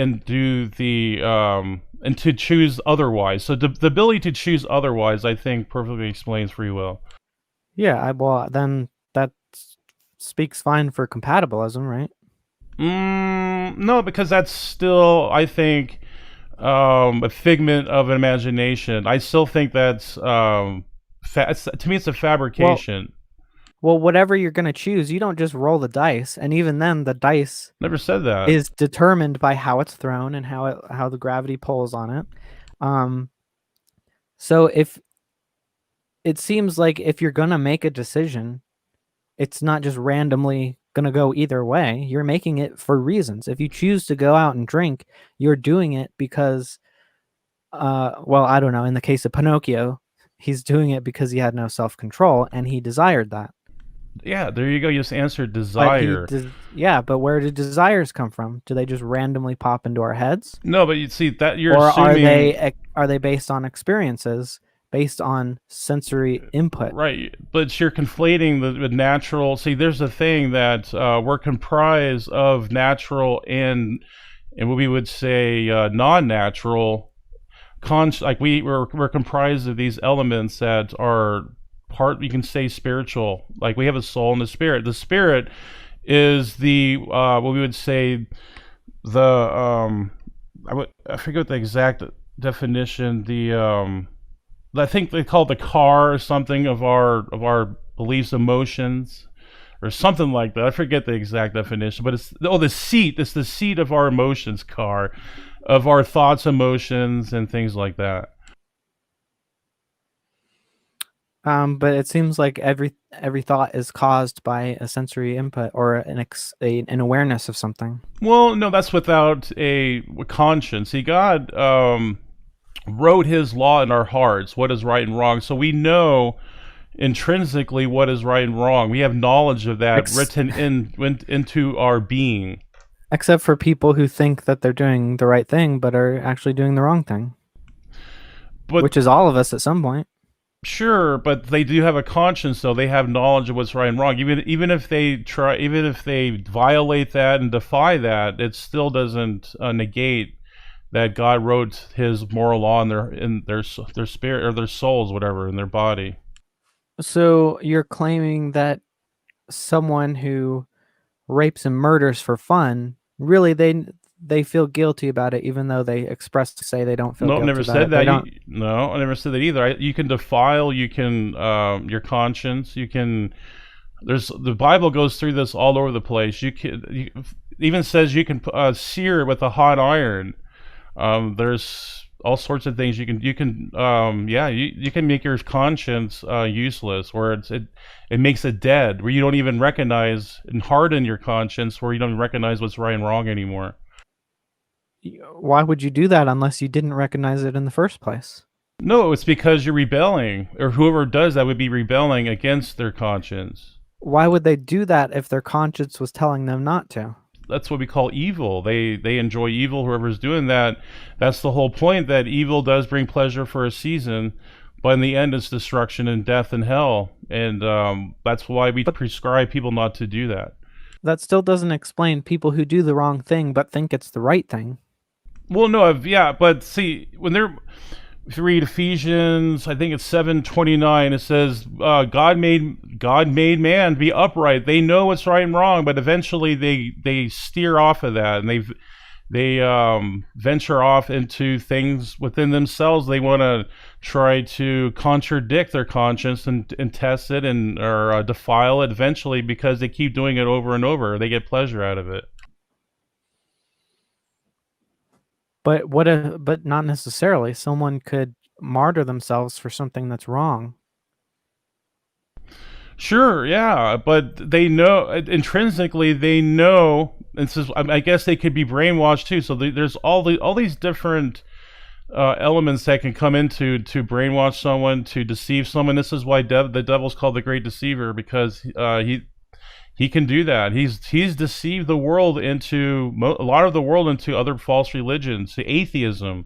[SPEAKER 5] and to choose otherwise. So the ability to choose otherwise, I think, perfectly explains free will.
[SPEAKER 4] Yeah, well, then that speaks fine for compatibilism, right?
[SPEAKER 5] No, because that's still, I think, a figment of imagination. I still think that's to me, it's a fabrication.
[SPEAKER 4] Well, whatever you're going to choose, you don't just roll the dice, and even then, the dice
[SPEAKER 5] Never said that.
[SPEAKER 4] is determined by how it's thrown and how the gravity pulls on it. So if it seems like if you're going to make a decision, it's not just randomly going to go either way. You're making it for reasons. If you choose to go out and drink, you're doing it because, well, I don't know. In the case of Pinocchio, he's doing it because he had no self-control and he desired that.
[SPEAKER 5] Yeah, there you go. You just answered desire.
[SPEAKER 4] Yeah, but where do desires come from? Do they just randomly pop into our heads?
[SPEAKER 5] No, but you see that you're
[SPEAKER 4] or
[SPEAKER 5] assuming...
[SPEAKER 4] are they based on experiences, based on sensory input?
[SPEAKER 5] Right, but you're conflating the natural. See, there's a thing that we're comprised of natural and what we would say non-natural. Like we're comprised of these elements that are part, you can say, spiritual. Like we have a soul and a spirit. The spirit is the what we would say the I forget what the exact definition. I think they call it the car or something of our beliefs, emotions, or something like that. I forget the exact definition, but it's the seat. It's the seat of our emotions, car, of our thoughts, emotions, and things like that.
[SPEAKER 4] But it seems like every thought is caused by a sensory input or an awareness of something.
[SPEAKER 5] Well, no, that's without a conscience. See, God wrote His law in our hearts, what is right and wrong. So we know intrinsically what is right and wrong. We have knowledge of that written into our being.
[SPEAKER 4] Except for people who think that they're doing the right thing, but are actually doing the wrong thing. Which is all of us at some point.
[SPEAKER 5] Sure, but they do have a conscience, though. They have knowledge of what's right and wrong. Even if they violate that and defy that, it still doesn't negate that God wrote His moral law in their spirit or their souls, whatever, in their body.
[SPEAKER 4] So you're claiming that someone who rapes and murders for fun, really they feel guilty about it, even though they express to say they don't feel guilty.
[SPEAKER 5] No, I never said that. No, I never said that either. You can defile, you can your conscience. You can. The Bible goes through this all over the place. You even says you can sear with a hot iron. There's all sorts of things you can you can make your conscience useless, where it makes it dead, where you don't even recognize, and harden your conscience where you don't even recognize what's right and wrong anymore.
[SPEAKER 4] Why would you do that unless you didn't recognize it in the first place?
[SPEAKER 5] No, it's because you're rebelling, or whoever does that would be rebelling against their conscience.
[SPEAKER 4] Why would they do that if their conscience was telling them not to?
[SPEAKER 5] That's what we call evil. They enjoy evil, whoever's doing that. That's the whole point, that evil does bring pleasure for a season, but in the end it's destruction and death and hell. And that's why we prescribe people not to do that.
[SPEAKER 4] That still doesn't explain people who do the wrong thing but think it's the right thing.
[SPEAKER 5] Well, no, but see, if you read Ephesians, I think it's 7:29, it says, God made man be upright. They know what's right and wrong, but eventually they steer off of that, and they venture off into things within themselves. They want to try to contradict their conscience and test it or defile it eventually, because they keep doing it over and over. They get pleasure out of it.
[SPEAKER 4] But not necessarily. Someone could martyr themselves for something that's wrong.
[SPEAKER 5] Sure, yeah, but they know intrinsically. They know, and so I guess they could be brainwashed too. So there's all these different elements that can come into to brainwash someone, to deceive someone. This is why the devil's called the great deceiver, because he can do that. He's deceived the world into a lot of the world into other false religions, to atheism.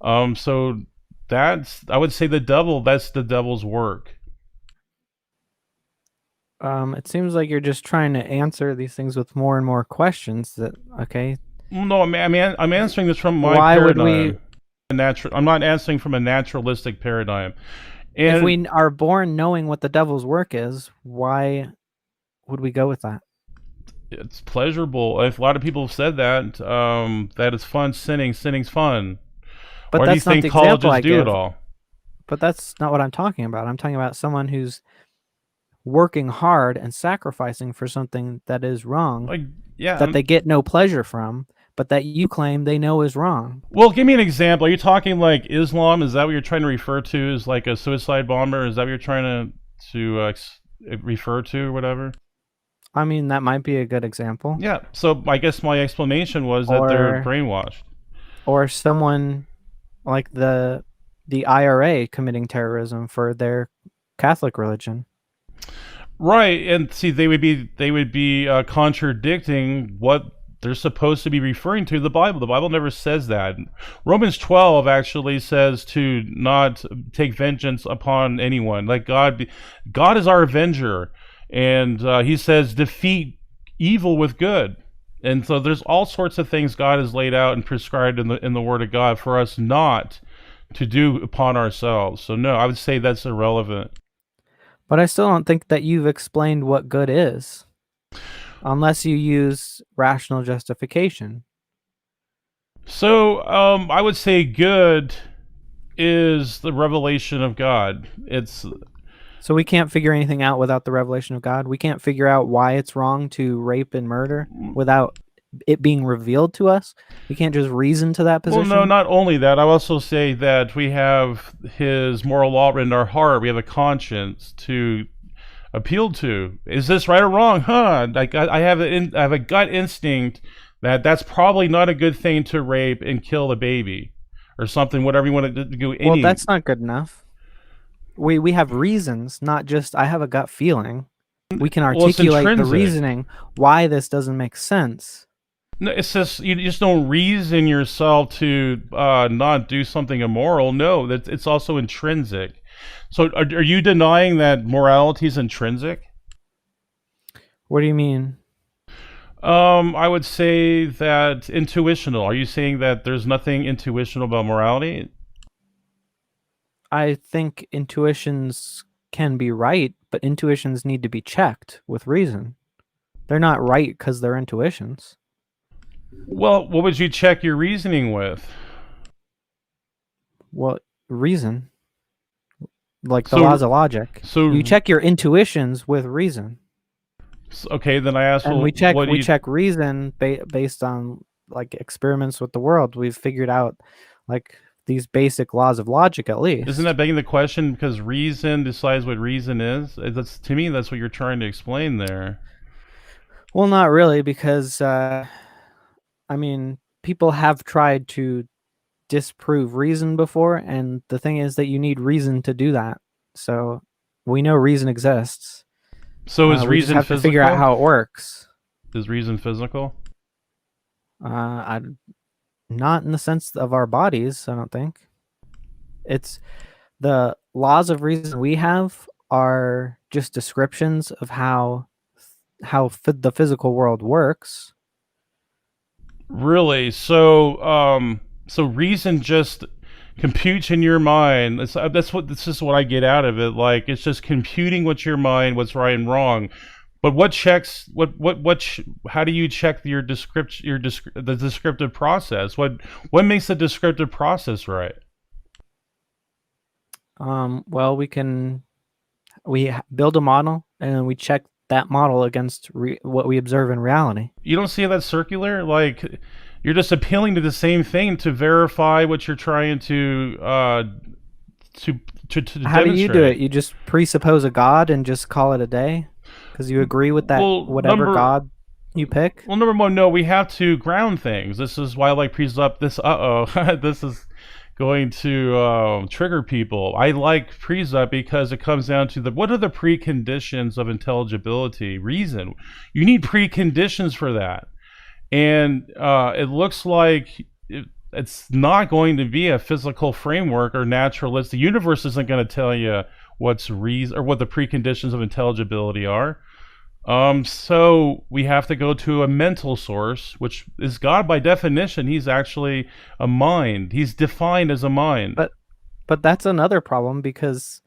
[SPEAKER 5] So I would say that's the devil's work.
[SPEAKER 4] It seems like you're just trying to answer these things with more and more questions. Okay.
[SPEAKER 5] No, I'm answering this from my paradigm. I'm not answering from a naturalistic paradigm. And
[SPEAKER 4] if we are born knowing what the devil's work is, why would we go with that?
[SPEAKER 5] it's pleasurable. If a lot of people have said that, that it's fun sinning. Sinning's fun.
[SPEAKER 4] But
[SPEAKER 5] Why do you
[SPEAKER 4] that's not
[SPEAKER 5] think
[SPEAKER 4] the example
[SPEAKER 5] colleges
[SPEAKER 4] I
[SPEAKER 5] do
[SPEAKER 4] give.
[SPEAKER 5] it all?
[SPEAKER 4] But that's not what I'm talking about. I'm talking about someone who's working hard and sacrificing for something that is wrong,
[SPEAKER 5] Like, yeah.
[SPEAKER 4] that they get no pleasure from, but that you claim they know is wrong.
[SPEAKER 5] Well, give me an example. Are you talking like Islam? Is that what you're trying to refer to as like a suicide bomber? Is that what you're trying to refer to or whatever?
[SPEAKER 4] I mean, that might be a good example.
[SPEAKER 5] Yeah. So I guess my explanation was that they're brainwashed.
[SPEAKER 4] Or someone like the IRA committing terrorism for their Catholic religion.
[SPEAKER 5] Right, and see, they would be contradicting what they're supposed to be referring to the Bible. The Bible never says that. Romans 12 actually says to not take vengeance upon anyone. Like God is our avenger, and he says defeat evil with good. And so there's all sorts of things God has laid out and prescribed in the Word of God for us not to do upon ourselves. So no, I would say that's irrelevant.
[SPEAKER 4] But I still don't think that you've explained what good is, unless you use rational justification.
[SPEAKER 5] So I would say good is the revelation of God.
[SPEAKER 4] So we can't figure anything out without the revelation of God. We can't figure out why it's wrong to rape and murder without it being revealed to us. We can't just reason to that position.
[SPEAKER 5] Well, no, not only that. I also say that we have His moral law in our heart. We have a conscience to appeal to. Is this right or wrong? Like I have a gut instinct that that's probably not a good thing to rape and kill a baby or something. Whatever you want to do.
[SPEAKER 4] Well, that's not good enough. We have reasons, not just I have a gut feeling. We can articulate the reasoning why this doesn't make sense.
[SPEAKER 5] No, it's just you just don't reason yourself to not do something immoral. No, it's also intrinsic. So are you denying that morality is intrinsic?
[SPEAKER 4] What do you mean?
[SPEAKER 5] I would say that intuitional. Are you saying that there's nothing intuitional about morality?
[SPEAKER 4] I think intuitions can be right, but intuitions need to be checked with reason. They're not right because they're intuitions.
[SPEAKER 5] Well, what would you check your reasoning with?
[SPEAKER 4] Well, reason. Like the laws of logic. So you check your intuitions with reason.
[SPEAKER 5] Okay, then I ask.
[SPEAKER 4] And we check reason based on like experiments with the world. We've figured out like these basic laws of logic, at least.
[SPEAKER 5] Isn't that begging the question? Because reason decides what reason is. To me, that's what you're trying to explain there.
[SPEAKER 4] Well, not really, because I mean, people have tried to disprove reason before, and the thing is that you need reason to do that. So we know reason exists.
[SPEAKER 5] So is reason
[SPEAKER 4] have
[SPEAKER 5] physical?
[SPEAKER 4] To figure out how it works.
[SPEAKER 5] Is reason physical?
[SPEAKER 4] Not in the sense of our bodies, I don't think. It's the laws of reason we have are just descriptions of how the physical world works.
[SPEAKER 5] Really? So reason just computes in your mind. This is what I get out of it. Like it's just computing what's your mind, what's right and wrong. But what checks how do you check the descriptive process? What makes the descriptive process right?
[SPEAKER 4] Well, we build a model and then we check that model against what we observe in reality.
[SPEAKER 5] You don't see that circular? Like you're just appealing to the same thing to verify what you're trying to demonstrate.
[SPEAKER 4] How do you do it? You just presuppose a god and just call it a day? Because you agree with that, whatever god you pick?
[SPEAKER 5] Well, number one, no, we have to ground things. This is why I like presup. This is going to trigger people. I like presup because it comes down to what are the preconditions of intelligibility? Reason. You need preconditions for that. And it looks like it's not going to be a physical framework or naturalist. The universe isn't going to tell you what's reason or what the preconditions of intelligibility are. So we have to go to a mental source, which is God by definition. He's actually a mind. He's defined as a mind.
[SPEAKER 4] But that's another problem, because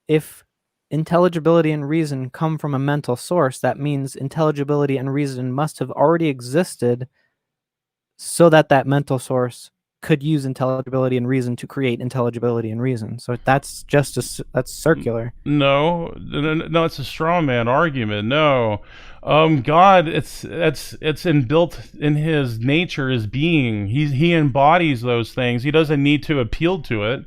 [SPEAKER 4] if intelligibility and reason come from a mental source, that means intelligibility and reason must have already existed so that that mental source could use intelligibility and reason to create intelligibility and reason. So that's that's circular.
[SPEAKER 5] No, it's a straw man argument. No, God, it's inbuilt in His nature, His being. He embodies those things. He doesn't need to appeal to it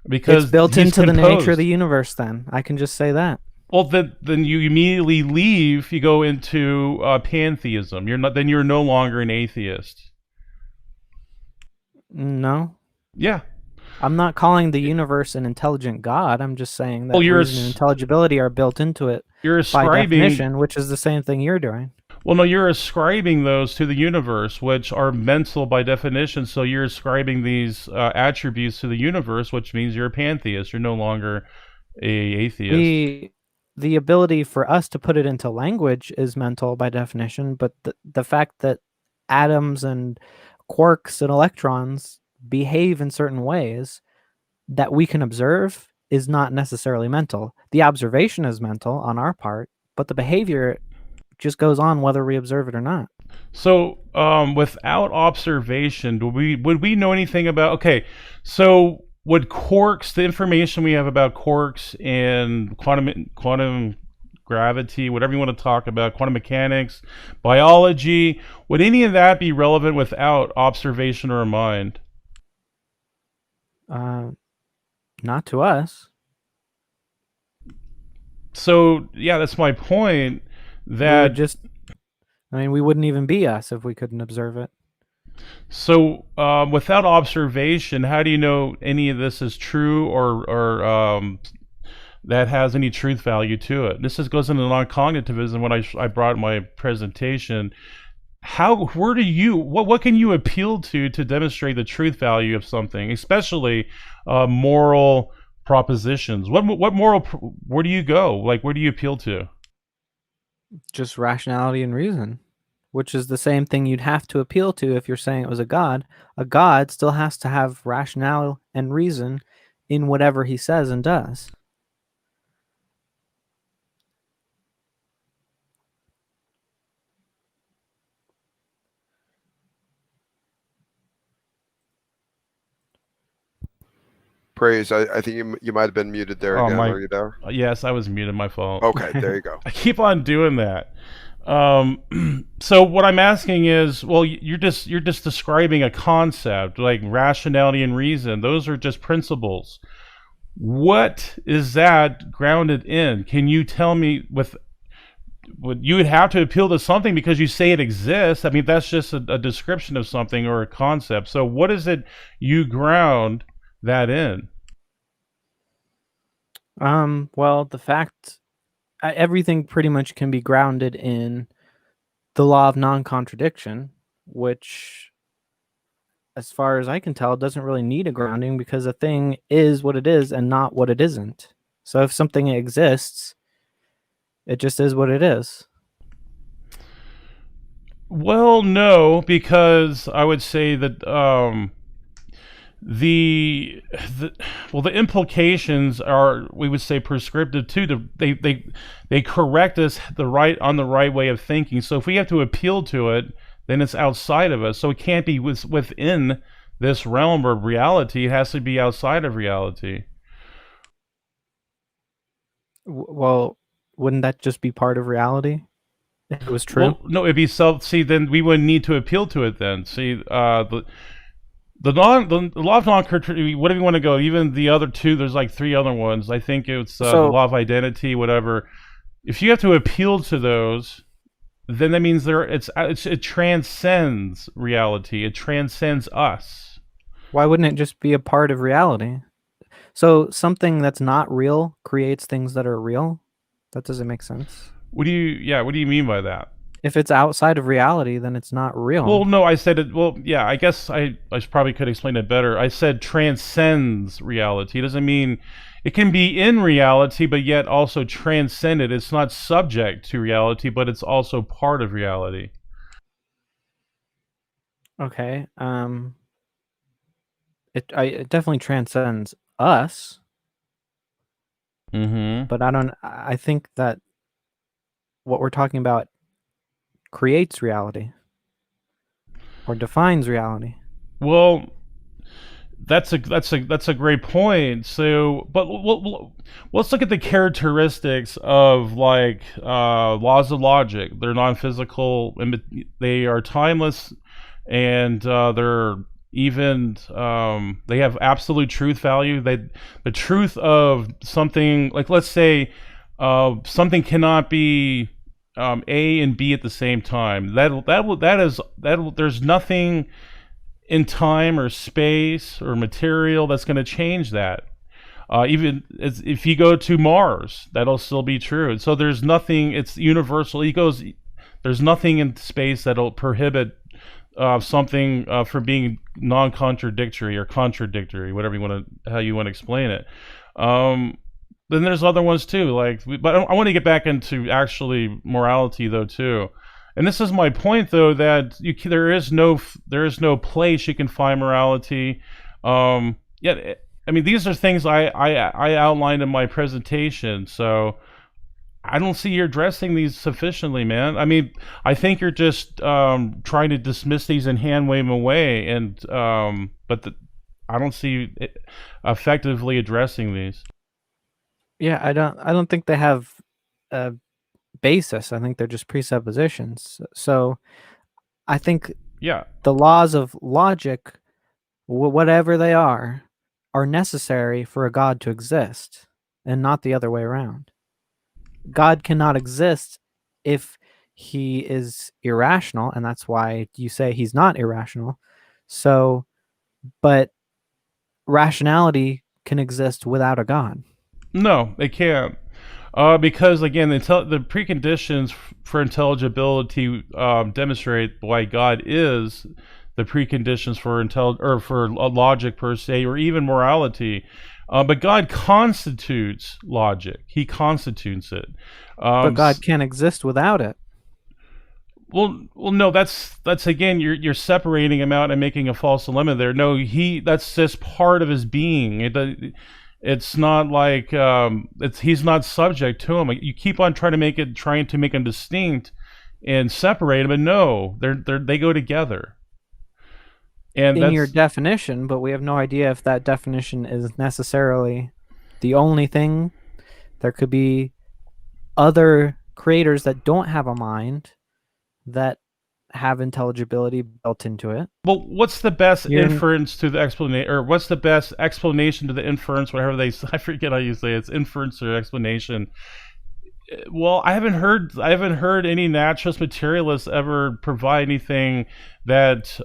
[SPEAKER 5] because
[SPEAKER 4] It's built
[SPEAKER 5] he's
[SPEAKER 4] into the
[SPEAKER 5] composed.
[SPEAKER 4] nature of the universe. Then I can just say that.
[SPEAKER 5] Well, then you immediately leave. You go into pantheism. You're no longer an atheist.
[SPEAKER 4] No,
[SPEAKER 5] Yeah.
[SPEAKER 4] I'm not calling the universe an intelligent God. I'm just saying that
[SPEAKER 5] Well,
[SPEAKER 4] reason and intelligibility are built into it
[SPEAKER 5] You're
[SPEAKER 4] by
[SPEAKER 5] ascribing.
[SPEAKER 4] definition, which is the same thing you're doing.
[SPEAKER 5] Well, no, you're ascribing those to the universe, which are mental by definition. So you're ascribing these attributes to the universe, which means you're a pantheist. You're no longer a atheist.
[SPEAKER 4] The ability for us to put it into language is mental by definition, but the fact that atoms and quarks and electrons behave in certain ways that we can observe is not necessarily mental. The observation is mental on our part, but the behavior just goes on whether we observe it or not.
[SPEAKER 5] So, without observation, would we know anything about? Okay, so would quarks, the information we have about quarks and quantum gravity, whatever you want to talk about, quantum mechanics, biology, would any of that be relevant without observation or a mind?
[SPEAKER 4] Not to us.
[SPEAKER 5] So, yeah, that's my point.
[SPEAKER 4] That we wouldn't even be us if we couldn't observe it.
[SPEAKER 5] So, without observation, how do you know any of this is true or that has any truth value to it? This goes into non-cognitivism when I brought my presentation. What can you appeal to demonstrate the truth value of something, especially moral propositions? Where do you go? Like, where do you appeal to?
[SPEAKER 4] Just rationality and reason, which is the same thing you'd have to appeal to if you're saying it was a god. A god still has to have rationale and reason in whatever he says and does.
[SPEAKER 3] Praise. I think you might have been muted there again. Are you there?
[SPEAKER 5] Yes, I was muted. My fault.
[SPEAKER 3] Okay, there you go.
[SPEAKER 5] I keep on doing that. So what I'm asking is, well, you're just describing a concept like rationality and reason. Those are just principles. What is that grounded in? Can you tell me you would have to appeal to something because you say it exists. I mean, that's just a description of something or a concept. So what is it you ground that in?
[SPEAKER 4] Well, the fact everything pretty much can be grounded in the law of non-contradiction, which, as far as I can tell, doesn't really need a grounding because a thing is what it is and not what it isn't. So if something exists, it just is what it is.
[SPEAKER 5] Well, no, because I would say that the implications are, we would say, prescriptive too. They correct us on the right way of thinking. So if we have to appeal to it, then it's outside of us. So it can't be within this realm of reality. It has to be outside of reality.
[SPEAKER 4] Well, wouldn't that just be part of reality if it was true?
[SPEAKER 5] Well, no, it'd be See, then we wouldn't need to appeal to it. Then the law of non-contradiction, whatever you want to go, even the other two, there's like three other ones. I think it's the law of identity, whatever. If you have to appeal to those, then that means it transcends reality. It transcends us.
[SPEAKER 4] Why wouldn't it just be a part of reality? So something that's not real creates things that are real? That doesn't make sense.
[SPEAKER 5] What do you mean by that?
[SPEAKER 4] If it's outside of reality, then it's not real.
[SPEAKER 5] Well, no, I said it. Well, yeah, I guess I probably could explain it better. I said transcends reality. It doesn't mean it can be in reality, but yet also transcended. It's not subject to reality, but it's also part of reality.
[SPEAKER 4] Okay. It definitely transcends us,
[SPEAKER 5] Mm-hmm.
[SPEAKER 4] but I think that what we're talking about creates reality or defines reality.
[SPEAKER 5] Well, that's a great point. So, but let's look at the characteristics of like laws of logic. They're non-physical. They are timeless, and they're even they have absolute truth value. The truth of something, like let's say something cannot be A and B at the same time. There's nothing in time or space or material that's going to change that. Even if you go to Mars, that'll still be true. And so there's nothing, it's universal. There's nothing in space that'll prohibit something from being non-contradictory or contradictory, whatever how you want to explain it. Then there's other ones too, but I want to get back into actually morality though too. And this is my point, though, that there is no place you can find morality. Yeah, I mean, these are things I outlined in my presentation, so I don't see you addressing these sufficiently, man. I mean, I think you're just trying to dismiss these and hand wave them away, and I don't see you effectively addressing these.
[SPEAKER 4] Yeah, I don't think they have a basis. I think they're just presuppositions. So I think the laws of logic, whatever they are necessary for a God to exist, and not the other way around. God cannot exist if he is irrational, and that's why you say he's not irrational. So, but rationality can exist without a God.
[SPEAKER 5] No, it can't. Because again, the preconditions for intelligibility demonstrate why God is the preconditions for logic per se, or even morality. But God constitutes logic. He constitutes it.
[SPEAKER 4] But God can't exist without it.
[SPEAKER 5] Well, no. That's again, you're separating him out and making a false dilemma there. No, that's just part of his being. It's not like he's not subject to him. You keep on trying to make him distinct and separate him, and no, they go together. And
[SPEAKER 4] in your definition, but we have no idea if that definition is necessarily the only thing. There could be other creators that don't have a mind that have intelligibility built into it.
[SPEAKER 5] Well, what's the best inference to the explanation, or what's the best explanation to the inference, whatever I forget how you say it. It's inference or explanation. Well, I haven't heard any naturalist materialists ever provide anything that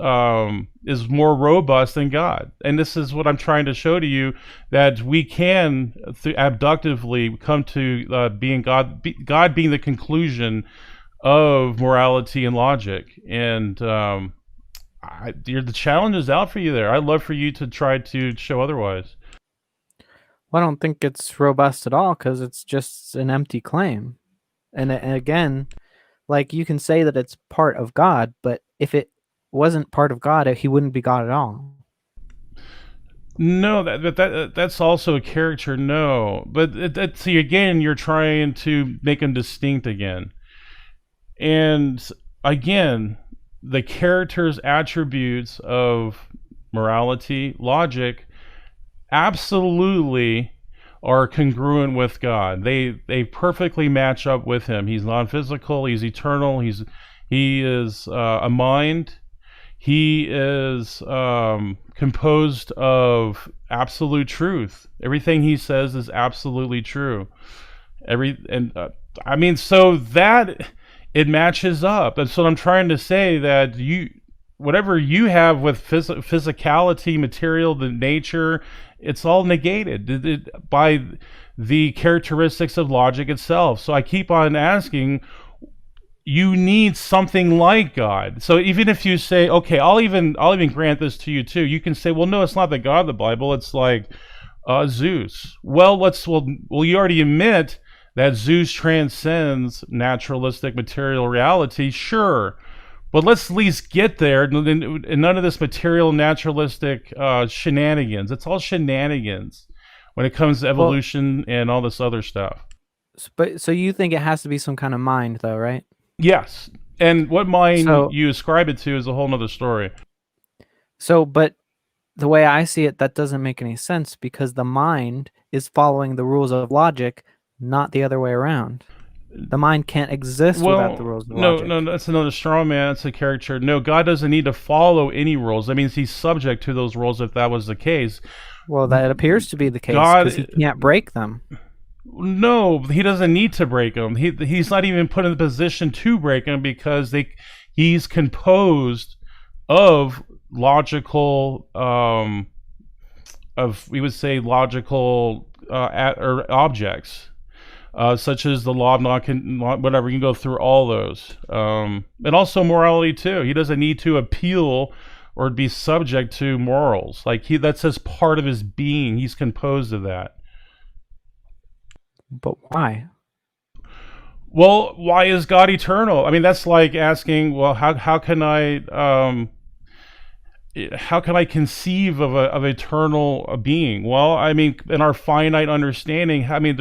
[SPEAKER 5] is more robust than God. And this is what I'm trying to show to you, that we can abductively come to being God being the conclusion of morality and logic. And the challenge is out for you there. I'd love for you to try to show otherwise.
[SPEAKER 4] Well, I don't think it's robust at all, because it's just an empty claim. And again, like, you can say that it's part of God, but if it wasn't part of God, he wouldn't be God at all.
[SPEAKER 5] No, that's also a caricature. No, but see, again, you're trying to make them distinct again. And again, the character's attributes of morality, logic, absolutely are congruent with God. They perfectly match up with him. He's non-physical. He's eternal. He is a mind. He is composed of absolute truth. Everything he says is absolutely true. So that it matches up. And so I'm trying to say that whatever you have with physicality, material, the nature, it's all negated by the characteristics of logic itself. So I keep on asking, you need something like God. So even if you say, okay, I'll even grant this to you too. You can say, well, no, it's not the God of the Bible. It's like Zeus. Well, you already admit that Zeus transcends naturalistic material reality, sure. But let's at least get there, and none of this material naturalistic shenanigans. It's all shenanigans when it comes to evolution and all this other stuff.
[SPEAKER 4] But so you think it has to be some kind of mind, though, right?
[SPEAKER 5] Yes. And what mind you ascribe it to is a whole nother story.
[SPEAKER 4] So, but the way I see it, that doesn't make any sense, because the mind is following the rules of logic, not the other way around. The mind can't exist without the rules of logic.
[SPEAKER 5] No, that's another straw man. That's a caricature. No, God doesn't need to follow any rules. That means he's subject to those rules if that was the case.
[SPEAKER 4] Well, that appears to be the case, because he can't break them.
[SPEAKER 5] No, he doesn't need to break them. He's not even put in the position to break them, because he's composed of logical, we would say logical or objects. Such as the law of whatever, you can go through all those. And also morality too. He doesn't need to appeal or be subject to morals. That's just part of his being. He's composed of that.
[SPEAKER 4] But why?
[SPEAKER 5] Well, why is God eternal? I mean, that's like asking, well, how can I conceive of eternal being? Well, I mean, in our finite understanding, I mean,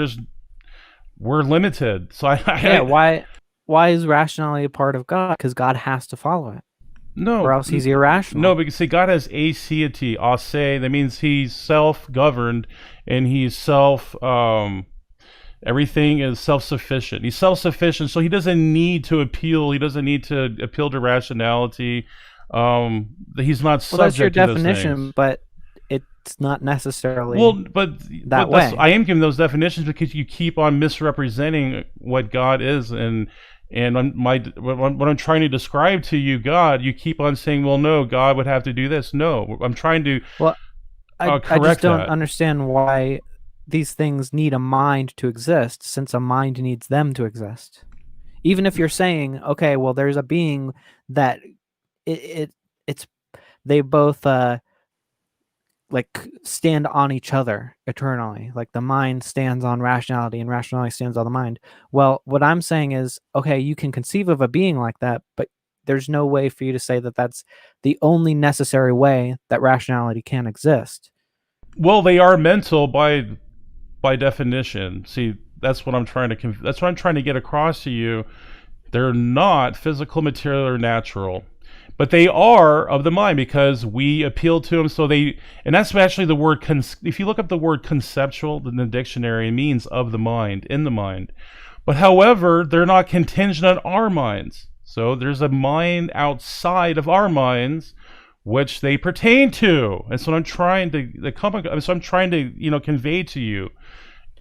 [SPEAKER 5] we're limited. So
[SPEAKER 4] why is rationality a part of God? Because God has to follow it.
[SPEAKER 5] No.
[SPEAKER 4] Or else he's irrational.
[SPEAKER 5] No, because see, God has aseity, ase. That means he's self-governed, and he's everything is self-sufficient. He's self-sufficient, so he doesn't need to appeal. He doesn't need to appeal to rationality. He's not subject
[SPEAKER 4] that's your
[SPEAKER 5] to those
[SPEAKER 4] definition,
[SPEAKER 5] things.
[SPEAKER 4] but it's not necessarily
[SPEAKER 5] that way. I am giving those definitions because you keep on misrepresenting what God is, and what I'm trying to describe to you, God, you keep on saying, well, no, God would have to do this. No, I'm trying to
[SPEAKER 4] I just don't understand why these things need a mind to exist, since a mind needs them to exist. Even if you're saying, okay, well, there's a being that they both like stand on each other eternally. Like the mind stands on rationality and rationality stands on the mind. Well, what I'm saying is, okay, you can conceive of a being like that, but there's no way for you to say that that's the only necessary way that rationality can exist.
[SPEAKER 5] Well, they are mental by definition. See, that's what I'm trying to get across to you. They're not physical, material, or natural. But they are of the mind, because we appeal to them. And that's actually the word, if you look up the word conceptual in the dictionary, it means of the mind, in the mind. But however, they're not contingent on our minds. So there's a mind outside of our minds, which they pertain to. And so I'm trying to convey to you.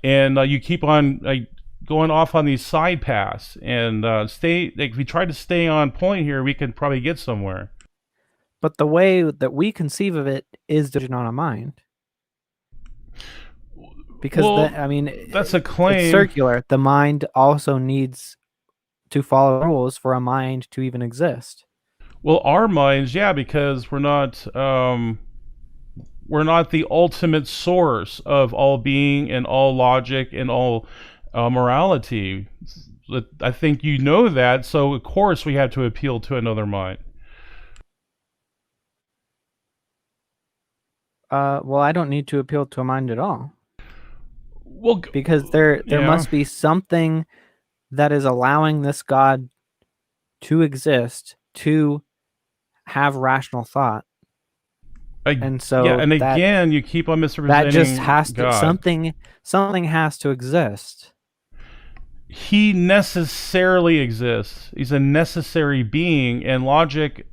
[SPEAKER 5] And you keep on going off on these side paths, and if we try to stay on point here, we can probably get somewhere.
[SPEAKER 4] But the way that we conceive of it is not a mind, because
[SPEAKER 5] that's a claim.
[SPEAKER 4] It's circular. The mind also needs to follow rules for a mind to even exist.
[SPEAKER 5] Well, our minds, yeah, because we're not the ultimate source of all being and all logic and all morality. I think you know that, so of course we have to appeal to another mind.
[SPEAKER 4] Well, I don't need to appeal to a mind at all.
[SPEAKER 5] Well,
[SPEAKER 4] because there must be something that is allowing this God to exist, to have rational thought. And so,
[SPEAKER 5] again, you keep on misrepresenting.
[SPEAKER 4] That just has to
[SPEAKER 5] God.
[SPEAKER 4] Something has to exist.
[SPEAKER 5] He necessarily exists. He's a necessary being, and logic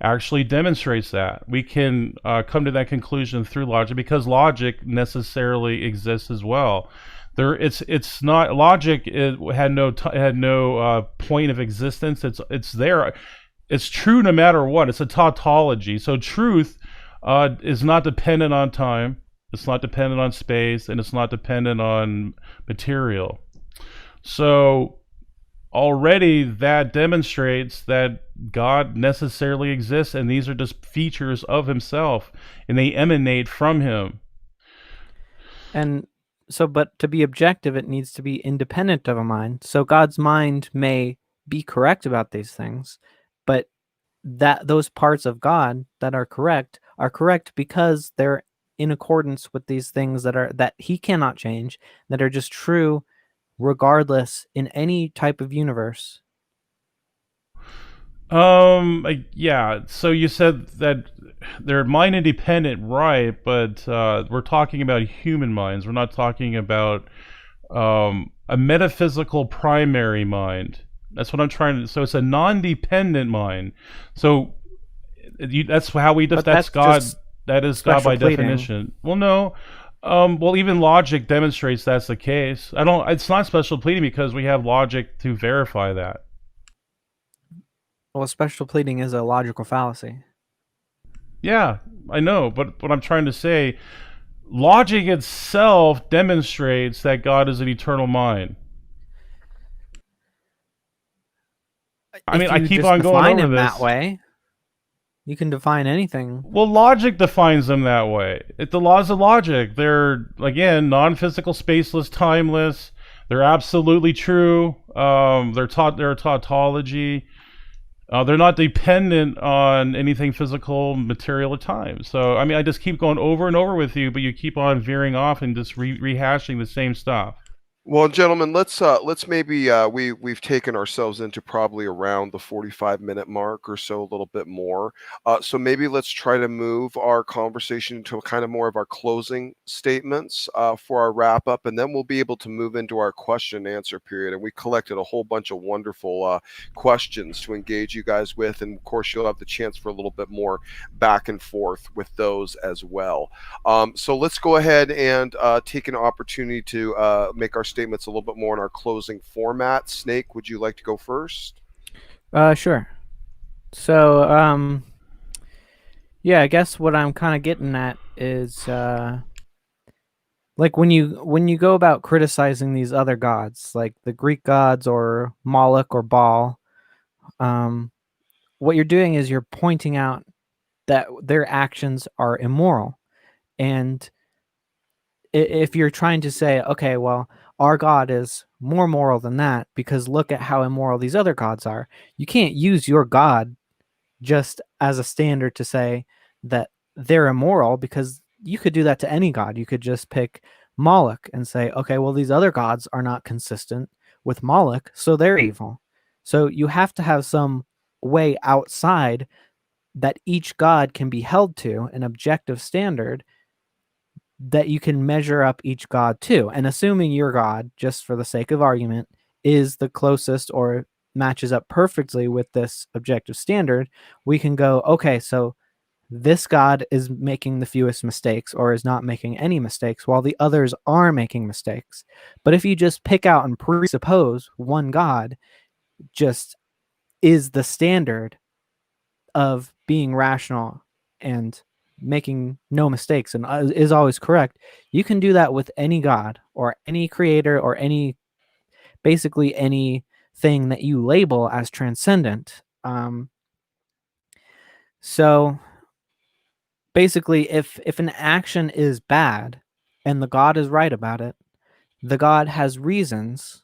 [SPEAKER 5] actually demonstrates that. We can come to that conclusion through logic, because logic necessarily exists as well. It's not logic. It had no point of existence. It's there. It's true no matter what. It's a tautology. So truth is not dependent on time. It's not dependent on space, and it's not dependent on material. So already that demonstrates that God necessarily exists, and these are just features of himself, and they emanate from him.
[SPEAKER 4] And so, but to be objective, it needs to be independent of a mind. So God's mind may be correct about these things, but that those parts of God that are correct because they're in accordance with these things that he cannot change, that are just true regardless in any type of universe.
[SPEAKER 5] Yeah. So you said that they're mind independent, right? But we're talking about human minds. We're not talking about a metaphysical primary mind. That's what I'm trying to. So it's a non-dependent mind. So that's how we.
[SPEAKER 4] But
[SPEAKER 5] That's
[SPEAKER 4] that's
[SPEAKER 5] God.
[SPEAKER 4] just
[SPEAKER 5] That is God
[SPEAKER 4] special
[SPEAKER 5] by
[SPEAKER 4] pleading.
[SPEAKER 5] definition. Well, no. Well, even logic demonstrates that's the case. I don't. It's not special pleading because we have logic to verify that.
[SPEAKER 4] Well, special pleading is a logical fallacy.
[SPEAKER 5] Yeah, I know, but what I'm trying to say, logic itself demonstrates that God is an eternal mind. I mean, I keep on going over
[SPEAKER 4] him
[SPEAKER 5] this.
[SPEAKER 4] that way. You can define anything.
[SPEAKER 5] Well, logic defines them that way. The laws of logic, they're, again, non-physical, spaceless, timeless. They're absolutely true. They're a tautology. They're not dependent on anything physical, material, or time. So, I mean, I just keep going over and over with you, but you keep on veering off and just rehashing the same stuff.
[SPEAKER 3] Well, gentlemen, let's maybe we've taken ourselves into probably around the 45-minute mark or so, a little bit more. So maybe let's try to move our conversation to kind of more of our closing statements for our wrap up, and then we'll be able to move into our question and answer period. And we collected a whole bunch of wonderful questions to engage you guys with, and of course you'll have the chance for a little bit more back and forth with those as well. So let's go ahead and take an opportunity to make our statements a little bit more in our closing format. Snake, would you like to go first?
[SPEAKER 4] Sure. So, yeah, I guess what I'm kind of getting at is, like when you go about criticizing these other gods, like the Greek gods or Moloch or Baal, what you're doing is you're pointing out that their actions are immoral. And if you're trying to say, okay, well, our God is more moral than that because look at how immoral these other gods are, you can't use your God just as a standard to say that they're immoral, because you could do that to any god. You could just pick Moloch and say, okay, well, these other gods are not consistent with Moloch, so they're evil. So you have to have some way outside that each god can be held to, an objective standard that you can measure up each god to. And assuming your god, just for the sake of argument, is the closest or matches up perfectly with this objective standard, we can go, okay, so this god is making the fewest mistakes or is not making any mistakes while the others are making mistakes. But if you just pick out and presuppose one god just is the standard of being rational and making no mistakes and is always correct, you can do that with any god or any creator or basically anything that you label as transcendent. So basically, if an action is bad and the god is right about it, the god has reasons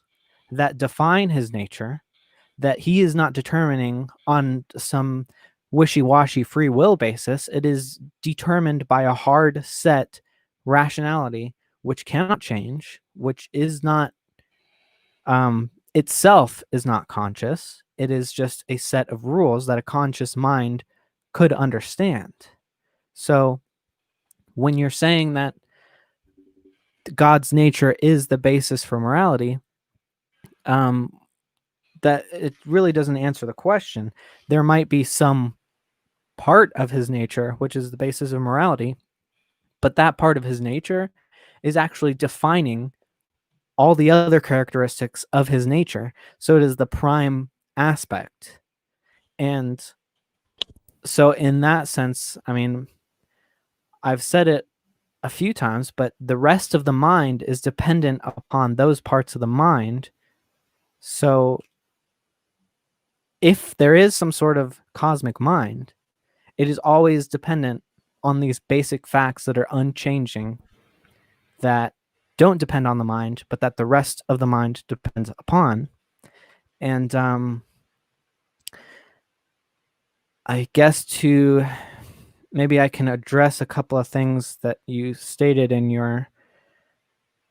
[SPEAKER 4] that define his nature that he is not determining on some wishy-washy free will basis. It is determined by a hard set rationality which cannot change, which is not itself is not conscious. It is just a set of rules that a conscious mind could understand. So when you're saying that God's nature is the basis for morality, that it really doesn't answer the question. There might be some part of his nature which is the basis of morality, but that part of his nature is actually defining all the other characteristics of his nature. So it is the prime aspect. And so in that sense, I mean, I've said it a few times, but the rest of the mind is dependent upon those parts of the mind. So if there is some sort of cosmic mind, it is always dependent on these basic facts that are unchanging, that don't depend on the mind, but that the rest of the mind depends upon. And I guess maybe I can address a couple of things that you stated in your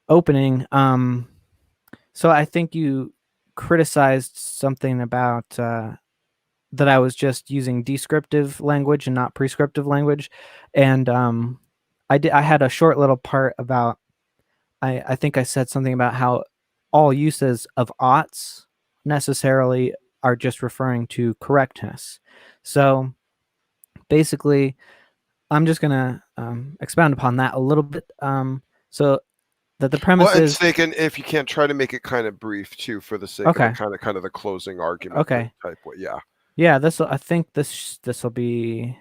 [SPEAKER 4] opening. So I think you criticized something about that I was just using descriptive language and not prescriptive language, and I had a short little part about. I think I said something about how all uses of oughts necessarily are just referring to correctness. So basically, I'm just gonna expound upon that a little bit. So that the premise
[SPEAKER 3] Well, and
[SPEAKER 4] is
[SPEAKER 3] Snake, and if you can't, try to make it kind of brief too, for the sake
[SPEAKER 4] Okay.
[SPEAKER 3] of kind of the closing argument.
[SPEAKER 4] Okay.
[SPEAKER 3] Type way. Yeah.
[SPEAKER 4] Yeah, I think this will be.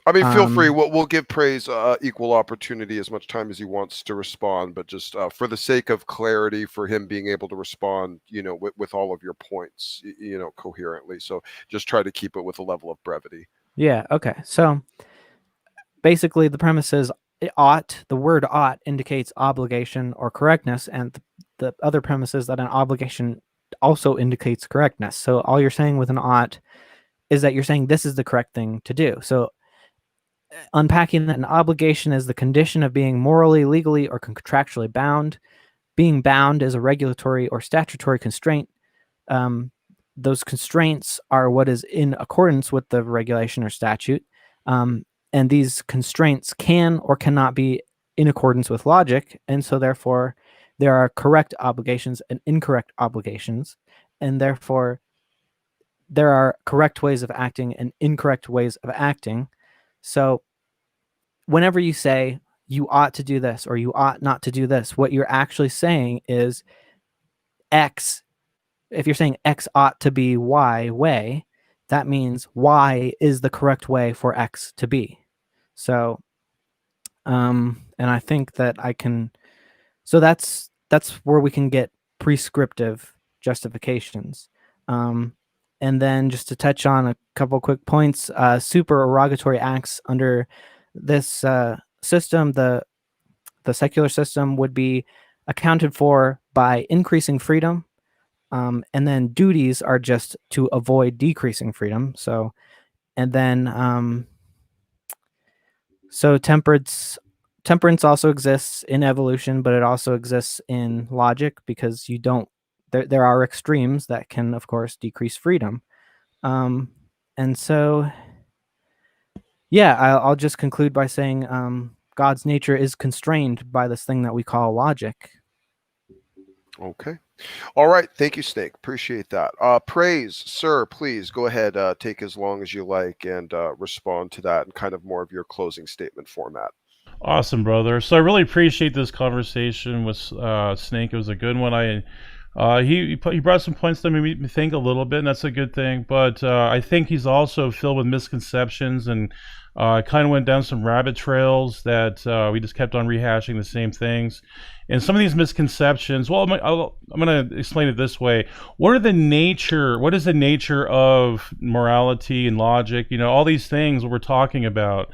[SPEAKER 3] I mean, feel free. We'll give Praise equal opportunity, as much time as he wants to respond, but just for the sake of clarity, for him being able to respond, with all of your points, coherently. So just try to keep it with a level of brevity.
[SPEAKER 4] Yeah. Okay. So basically, the premise is the word ought indicates obligation or correctness, and the other premise is that an obligation also indicates correctness. So all you're saying with an ought is that you're saying this is the correct thing to do. So unpacking that, an obligation is the condition of being morally, legally, or contractually bound. Being bound is a regulatory or statutory constraint. Those constraints are what is in accordance with the regulation or statute. And these constraints can or cannot be in accordance with logic. And so therefore, there are correct obligations and incorrect obligations. And therefore, there are correct ways of acting and incorrect ways of acting. So whenever you say you ought to do this or you ought not to do this, what you're actually saying is X. If you're saying X ought to be Y way, that means Y is the correct way for X to be. So, and I think that so that's where we can get prescriptive justifications. And then just to touch on a couple quick points, supererogatory acts under this system, the secular system, would be accounted for by increasing freedom, and then duties are just to avoid decreasing freedom. So, and then so temperance also exists in evolution, but it also exists in logic, because there are extremes that can, of course, decrease freedom. And so, yeah, I'll just conclude by saying God's nature is constrained by this thing that we call logic.
[SPEAKER 3] Okay. All right. Thank you, Snake. Appreciate that. Praise, sir, please go ahead. Take as long as you like and respond to that in kind of more of your closing statement format.
[SPEAKER 5] Awesome, brother. So I really appreciate this conversation with Snake. It was a good one. He brought some points that made me think a little bit, and that's a good thing. But I think he's also filled with misconceptions, and kind of went down some rabbit trails that we just kept on rehashing the same things. And some of these misconceptions, well, I'm going to explain it this way. What is the nature of morality and logic? All these things we're talking about.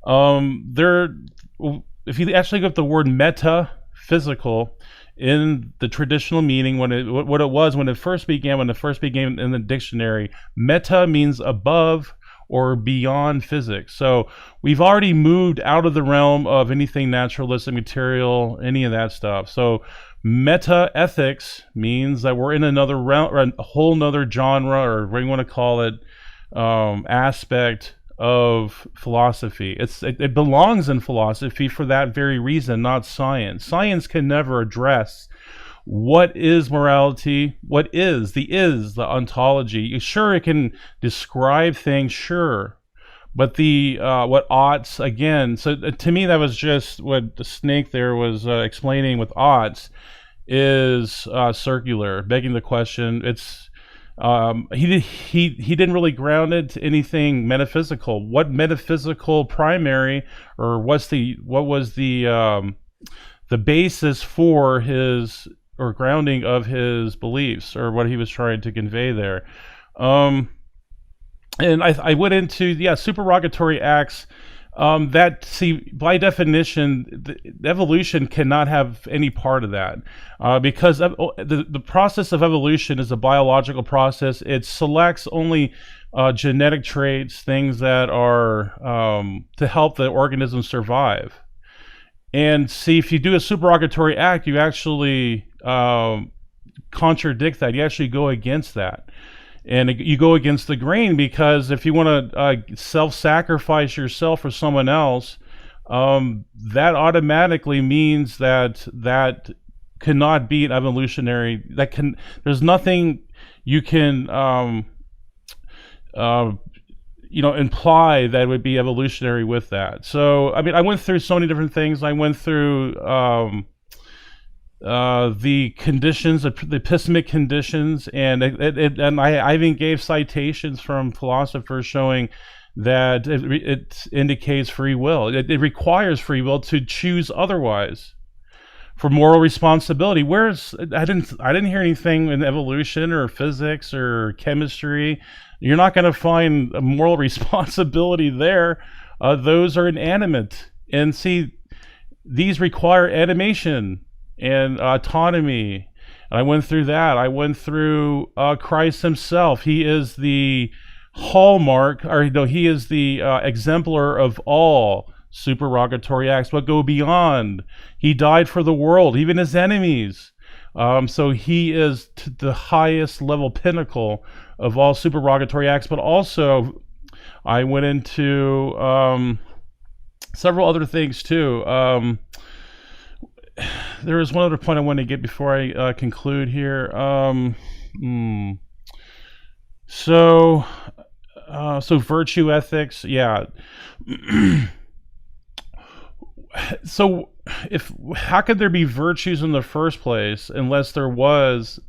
[SPEAKER 5] If you actually look up the word metaphysical in the traditional meaning, when it first began in the dictionary, meta means above or beyond physics. So we've already moved out of the realm of anything naturalistic, material, any of that stuff. So meta ethics means that we're in another realm, a whole nother genre, or what you want to call it, aspect of philosophy. It belongs in philosophy for that very reason, not science. Science can never address what is morality, what is the ontology. Sure, it can describe things, sure, but what oughts, again. So to me, that was just what the Snake there was explaining with oughts is circular, begging the question. It's he didn't really ground it to anything metaphysical. What metaphysical primary, or what was the basis for his, or grounding of his beliefs, or what he was trying to convey there. And I went into, supererogatory acts. By definition, the evolution cannot have any part of that, because the process of evolution is a biological process. It selects only genetic traits, things that are to help the organism survive. And see, if you do a supererogatory act, you actually contradict that. You actually go against that. And you go against the grain, because if you want to self-sacrifice yourself for someone else, that automatically means that cannot be an evolutionary. There's nothing you can imply that would be evolutionary with that. So I mean, I went through so many different things. I went through the conditions, the epistemic conditions, and I even gave citations from philosophers showing that it indicates free will. It requires free will to choose otherwise for moral responsibility. Whereas I didn't hear anything in evolution or physics or chemistry. You're not going to find a moral responsibility there. Those are inanimate, and see, these require animation and autonomy. And I went through that. I went through Christ himself. He is the hallmark, or no, he is the exemplar of all supererogatory acts, but go beyond. He died for the world, even his enemies. So he is the highest level pinnacle of all supererogatory acts. But also, I went into several other things too. There is one other point I want to get before I conclude here. So virtue ethics, yeah. So how could there be virtues in the first place unless there was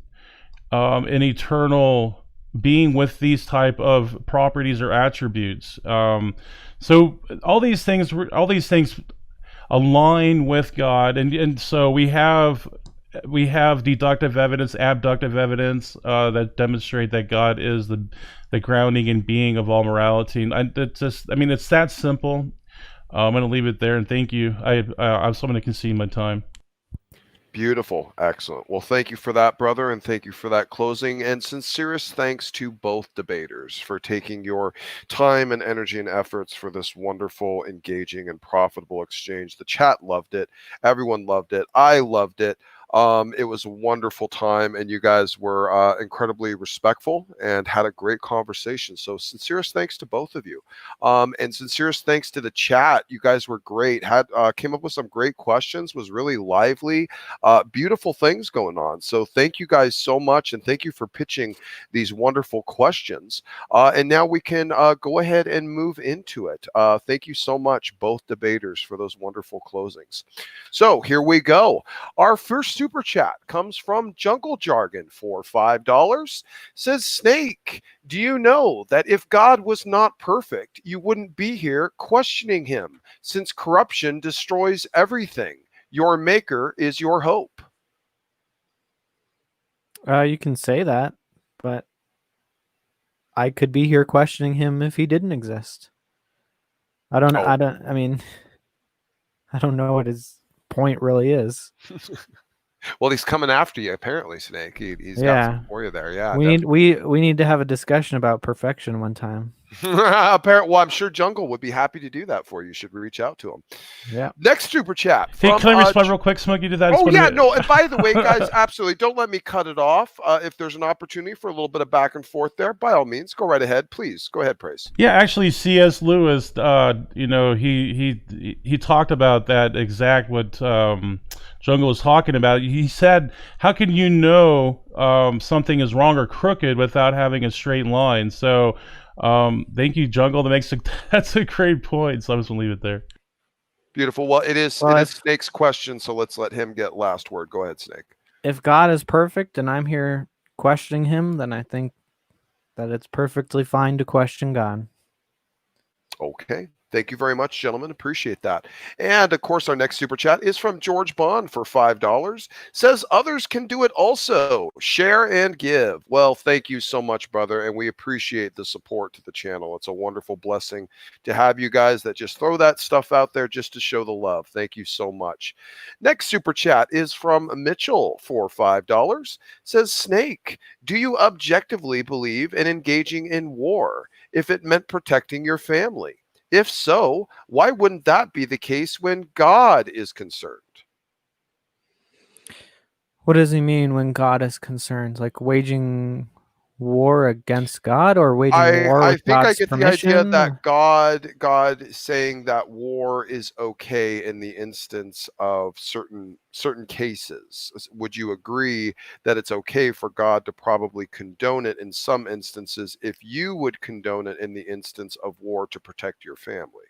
[SPEAKER 5] an eternal being with these type of properties or attributes? So all these things align with God, and so we have deductive evidence, abductive evidence that demonstrate that God is the grounding and being of all morality. And it's that simple. I'm going to leave it there, and thank you. I'm going to concede my time.
[SPEAKER 3] Beautiful. Excellent. Well, thank you for that, brother, and thank you for that closing. And sincerest thanks to both debaters for taking your time and energy and efforts for this wonderful, engaging, and profitable exchange. The chat loved it. Everyone loved it. I loved it. It was a wonderful time, and you guys were incredibly respectful and had a great conversation. So sincerest thanks to both of you. And sincerest thanks to the chat. You guys were great. Came up with some great questions, was really lively, beautiful things going on. So thank you guys so much, and thank you for pitching these wonderful questions. And now we can go ahead and move into it. Thank you so much, both debaters, for those wonderful closings. So here we go. Our first super chat comes from Jungle Jargon for $5. Says, Snake, do you know that if God was not perfect, you wouldn't be here questioning him, since corruption destroys everything? Your maker is your hope.
[SPEAKER 4] You can say that, but I could be here questioning him if he didn't exist. I don't know what his point really is.
[SPEAKER 3] Well, he's coming after you, apparently, Snake. He's got something for you there. Yeah.
[SPEAKER 4] We need to have a discussion about perfection one time.
[SPEAKER 3] Well, I'm sure Jungle would be happy to do that for you. You should reach out to him.
[SPEAKER 4] Yeah.
[SPEAKER 3] Next super chat.
[SPEAKER 5] Hey, can I respond real quick, Smokey? To that?
[SPEAKER 3] Oh yeah, no. And by the way, guys, absolutely, don't let me cut it off. If there's an opportunity for a little bit of back and forth there, by all means, go right ahead. Please go ahead, Praise.
[SPEAKER 5] Yeah, actually, C.S. Lewis, he talked about that exact what Jungle was talking about. He said, "How can you know something is wrong or crooked without having a straight line?" So. Thank you, Jungle. That's a great point. So I'm just gonna leave it there.
[SPEAKER 3] Beautiful. Well, it is Snake's question, so let's let him get last word. Go ahead, Snake.
[SPEAKER 4] If God is perfect and I'm here questioning him, then I think that it's perfectly fine to question God.
[SPEAKER 3] Okay. Thank you very much, gentlemen. Appreciate that. And of course, our next super chat is from George Bond for $5. Says others can do it also. Share and give. Well, thank you so much, brother. And we appreciate the support to the channel. It's a wonderful blessing to have you guys that just throw that stuff out there just to show the love. Thank you so much. Next super chat is from Mitchell for $5. Says, Snake, do you objectively believe in engaging in war if it meant protecting your family? If so, why wouldn't that be the case when God is concerned?
[SPEAKER 4] What does he mean when God is concerned? Like waging war against God, or waging war
[SPEAKER 3] I
[SPEAKER 4] with
[SPEAKER 3] think I
[SPEAKER 4] God's
[SPEAKER 3] get the idea
[SPEAKER 4] permission?
[SPEAKER 3] that God saying that war is okay in the instance of certain cases. Would you agree that it's okay for God to probably condone it in some instances if you would condone it in the instance of war to protect your family?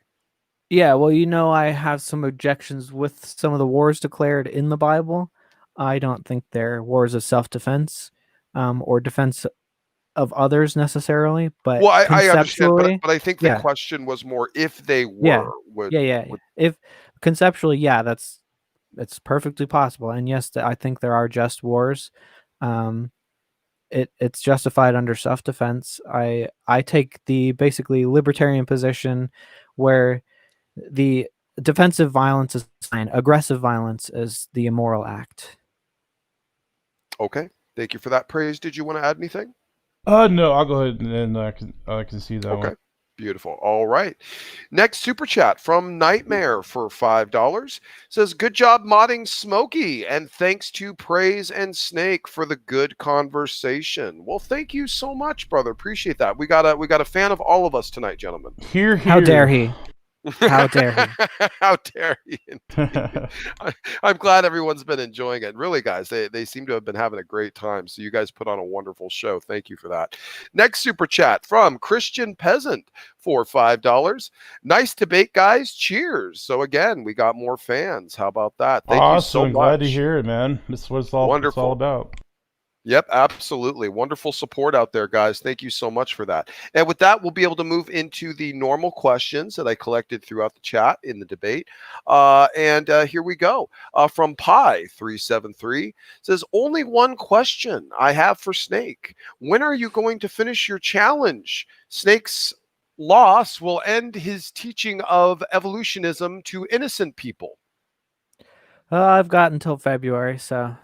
[SPEAKER 4] Yeah, well, I have some objections with some of the wars declared in the Bible. I don't think they're wars of self-defense, or defense of others necessarily, but
[SPEAKER 3] Well, I understand,
[SPEAKER 4] conceptually,
[SPEAKER 3] but I think the
[SPEAKER 4] yeah,
[SPEAKER 3] question was more if they
[SPEAKER 4] yeah,
[SPEAKER 3] were, would
[SPEAKER 4] yeah. If conceptually, yeah, it's perfectly possible. And yes, I think there are just wars. Um, it's justified under self-defense. I take the basically libertarian position where the defensive violence is fine. Aggressive violence is the immoral act.
[SPEAKER 3] Okay. Thank you for that praise. Did you want to add anything?
[SPEAKER 5] No, I'll go ahead and I can see that
[SPEAKER 3] Okay.
[SPEAKER 5] one.
[SPEAKER 3] Beautiful. All right. Next super chat from Nightmare for $5 says, "Good job modding Smokey, and thanks to Praise and Snake for the good conversation." Well, thank you so much, brother. Appreciate that. We got a fan of all of us tonight, gentlemen.
[SPEAKER 5] Here,
[SPEAKER 4] How dare
[SPEAKER 5] here.
[SPEAKER 4] he? How dare he?
[SPEAKER 3] How dare he? Indeed. I'm glad everyone's been enjoying it. Really, guys, they seem to have been having a great time. So you guys put on a wonderful show. Thank you for that. Next super chat from Christian Peasant for $5. Nice debate, guys. Cheers. So again, we got more fans. How about that? Thank you so much.
[SPEAKER 5] Glad to hear it, man. This is what it's all
[SPEAKER 3] Wonderful.
[SPEAKER 5] about.
[SPEAKER 3] Yep, absolutely. Wonderful support out there, guys. Thank you so much for that. And with that, we'll be able to move into the normal questions that I collected throughout the chat in the debate. Here we go. From Pi373 says, only one question I have for Snake. When are you going to finish your challenge? Snake's loss will end his teaching of evolutionism to innocent people.
[SPEAKER 4] I've got until February, so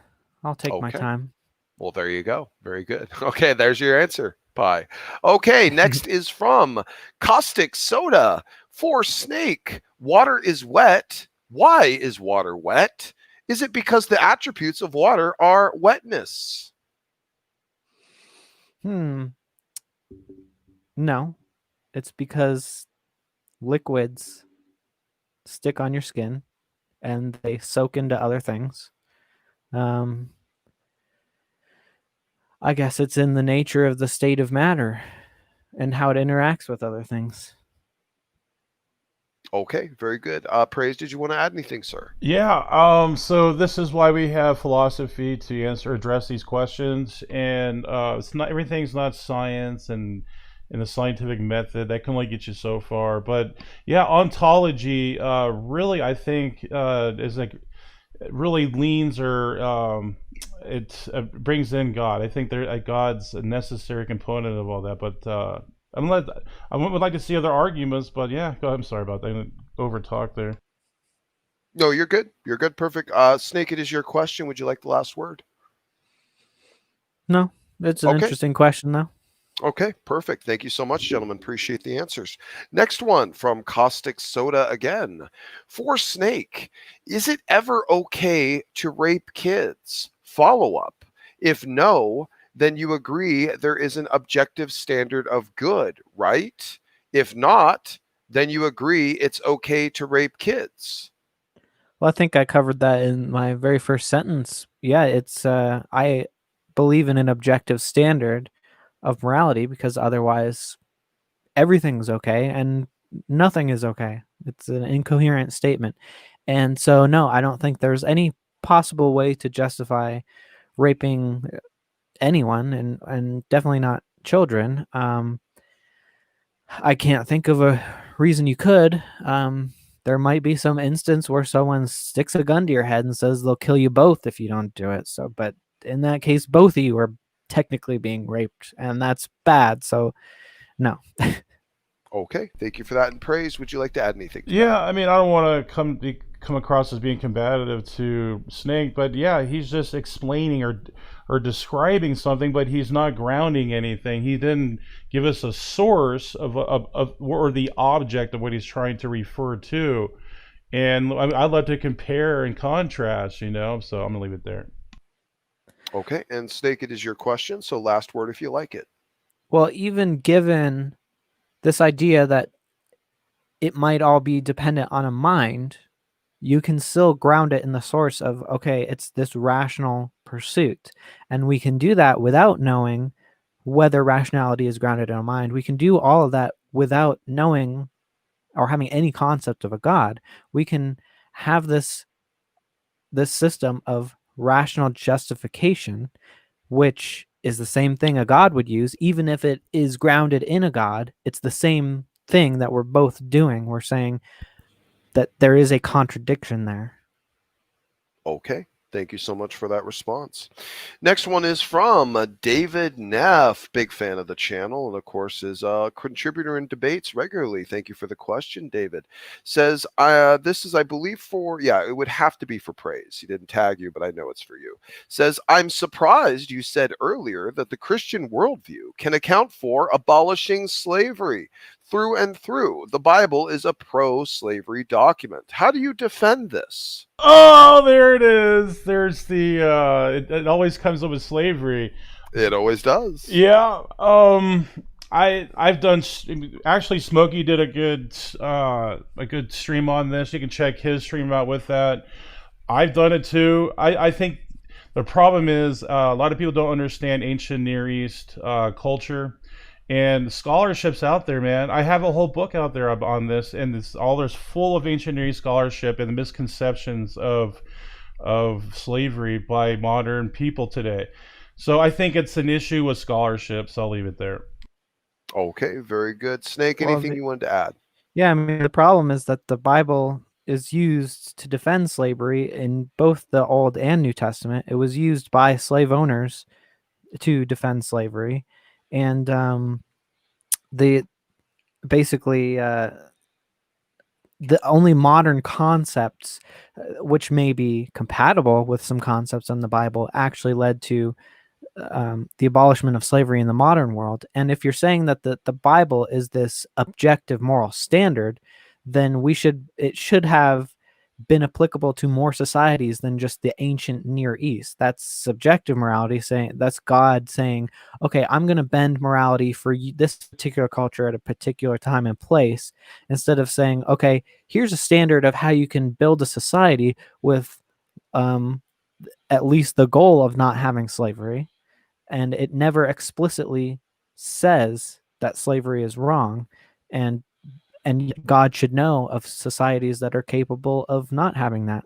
[SPEAKER 4] I'll take my time.
[SPEAKER 3] Well, there you go. Very good. Okay, there's your answer, Pi. Okay, next is from Caustic Soda for Snake. Water is wet. Why is water wet? Is it because the attributes of water are wetness?
[SPEAKER 4] No. It's because liquids stick on your skin and they soak into other things. I guess it's in the nature of the state of matter and how it interacts with other things.
[SPEAKER 3] Okay, very good. Praise, did you want to add anything, sir?
[SPEAKER 5] Yeah, so this is why we have philosophy to address these questions, and it's not everything's not science and in the scientific method that can only get you so far. But yeah, ontology really I think is like it really leans or it brings in God. I think God's a necessary component of all that. But I would like to see other arguments. But yeah, go ahead. I'm sorry about that. I over talk there.
[SPEAKER 3] No, you're good. You're good. Perfect. Snake, it is your question. Would you like the last word?
[SPEAKER 4] No, it's an interesting question, though.
[SPEAKER 3] Okay, perfect. Thank you so much, gentlemen. Appreciate the answers. Next one from Caustic Soda again. For Snake, is it ever okay to rape kids? Follow up. If no, then you agree there is an objective standard of good, right? If not, then you agree it's okay to rape kids.
[SPEAKER 4] Well, I think I covered that in my very first sentence. Yeah, it's I believe in an objective standard of morality because otherwise everything's okay and nothing is okay. It's an incoherent statement. And so no, I don't think there's any possible way to justify raping anyone and definitely not children. I can't think of a reason you could, there might be some instance where someone sticks a gun to your head and says they'll kill you both if you don't do it. So, but in that case, both of you are technically being raped, and that's bad. So, no.
[SPEAKER 3] Okay, thank you for that and praise. Would you like to add anything to
[SPEAKER 5] Yeah, I mean, I don't want to come across as being combative to Snake, but yeah, he's just explaining or describing something, but he's not grounding anything. He didn't give us a source of or the object of what he's trying to refer to. And I'd love to compare and contrast, you know, so I'm gonna leave it there.
[SPEAKER 3] Okay, and Snake, it is your question, so last word if you like it.
[SPEAKER 4] Well, even given this idea that it might all be dependent on a mind, you can still ground it in the source of, okay, it's this rational pursuit. And we can do that without knowing whether rationality is grounded in a mind. We can do all of that without knowing or having any concept of a God. We can have this system of rational justification, which is the same thing a God would use, even if it is grounded in a God. It's the same thing that we're both doing. We're saying that there is a contradiction there.
[SPEAKER 3] Okay, thank you so much for that response. Next one is from David Neff, big fan of the channel, and of course is a contributor in debates regularly. Thank you for the question, David. Says, this is, I believe, it would have to be for praise. He didn't tag you, but I know it's for you. Says, I'm surprised you said earlier that the Christian worldview can account for abolishing slavery. Through and through, the Bible is a pro-slavery document. How do you defend this?
[SPEAKER 5] Oh, there it is. There's the it always comes up with slavery.
[SPEAKER 3] It always does.
[SPEAKER 5] Yeah. I've done actually Smokey did a good stream on this. You can check his stream out with that. I've done it too. I think the problem is a lot of people don't understand ancient Near East culture. And scholarships out there, man. I have a whole book out there on this, and there's full of ancient Near East scholarship and the misconceptions of slavery by modern people today. So I think it's an issue with scholarships. I'll leave it there.
[SPEAKER 3] Okay, very good. Snake, anything you wanted to add?
[SPEAKER 4] Yeah, I mean, the problem is that the Bible is used to defend slavery in both the Old and New Testament. It was used by slave owners to defend slavery. And the only modern concepts, which may be compatible with some concepts in the Bible, actually led to the abolishment of slavery in the modern world. And if you're saying that the Bible is this objective moral standard, then it should have been applicable to more societies than just the ancient Near East. That's subjective morality, that's God saying, okay, I'm going to bend morality for this particular culture at a particular time and place, instead of saying, okay, here's a standard of how you can build a society with at least the goal of not having slavery. And it never explicitly says that slavery is wrong, and God should know of societies that are capable of not having that.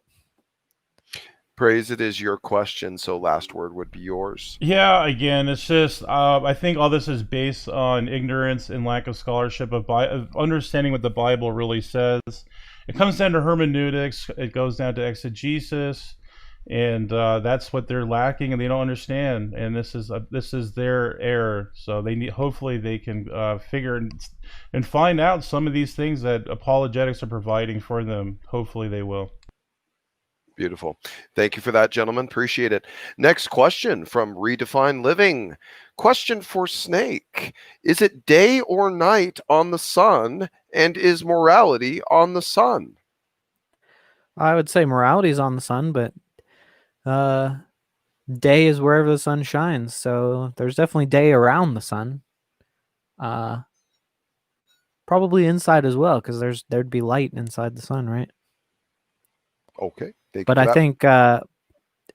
[SPEAKER 3] Praise, it is your question, so last word would be yours.
[SPEAKER 5] Yeah, again, it's just I think all this is based on ignorance and lack of scholarship of understanding what the Bible really says. It comes down to hermeneutics. It goes down to exegesis, and that's what they're lacking, and they don't understand. And this is their error. So hopefully they can figure and find out some of these things that apologetics are providing for them. Hopefully they will.
[SPEAKER 3] Beautiful. Thank you for that, gentlemen. Appreciate it. Next question from Redefine Living. Question for Snake. Is it day or night on the sun, and is morality on the sun?
[SPEAKER 4] I would say morality is on the sun, but day is wherever the sun shines. So there's definitely day around the sun. Probably inside as well, because there'd be light inside the sun, right?
[SPEAKER 3] Okay.
[SPEAKER 4] But I think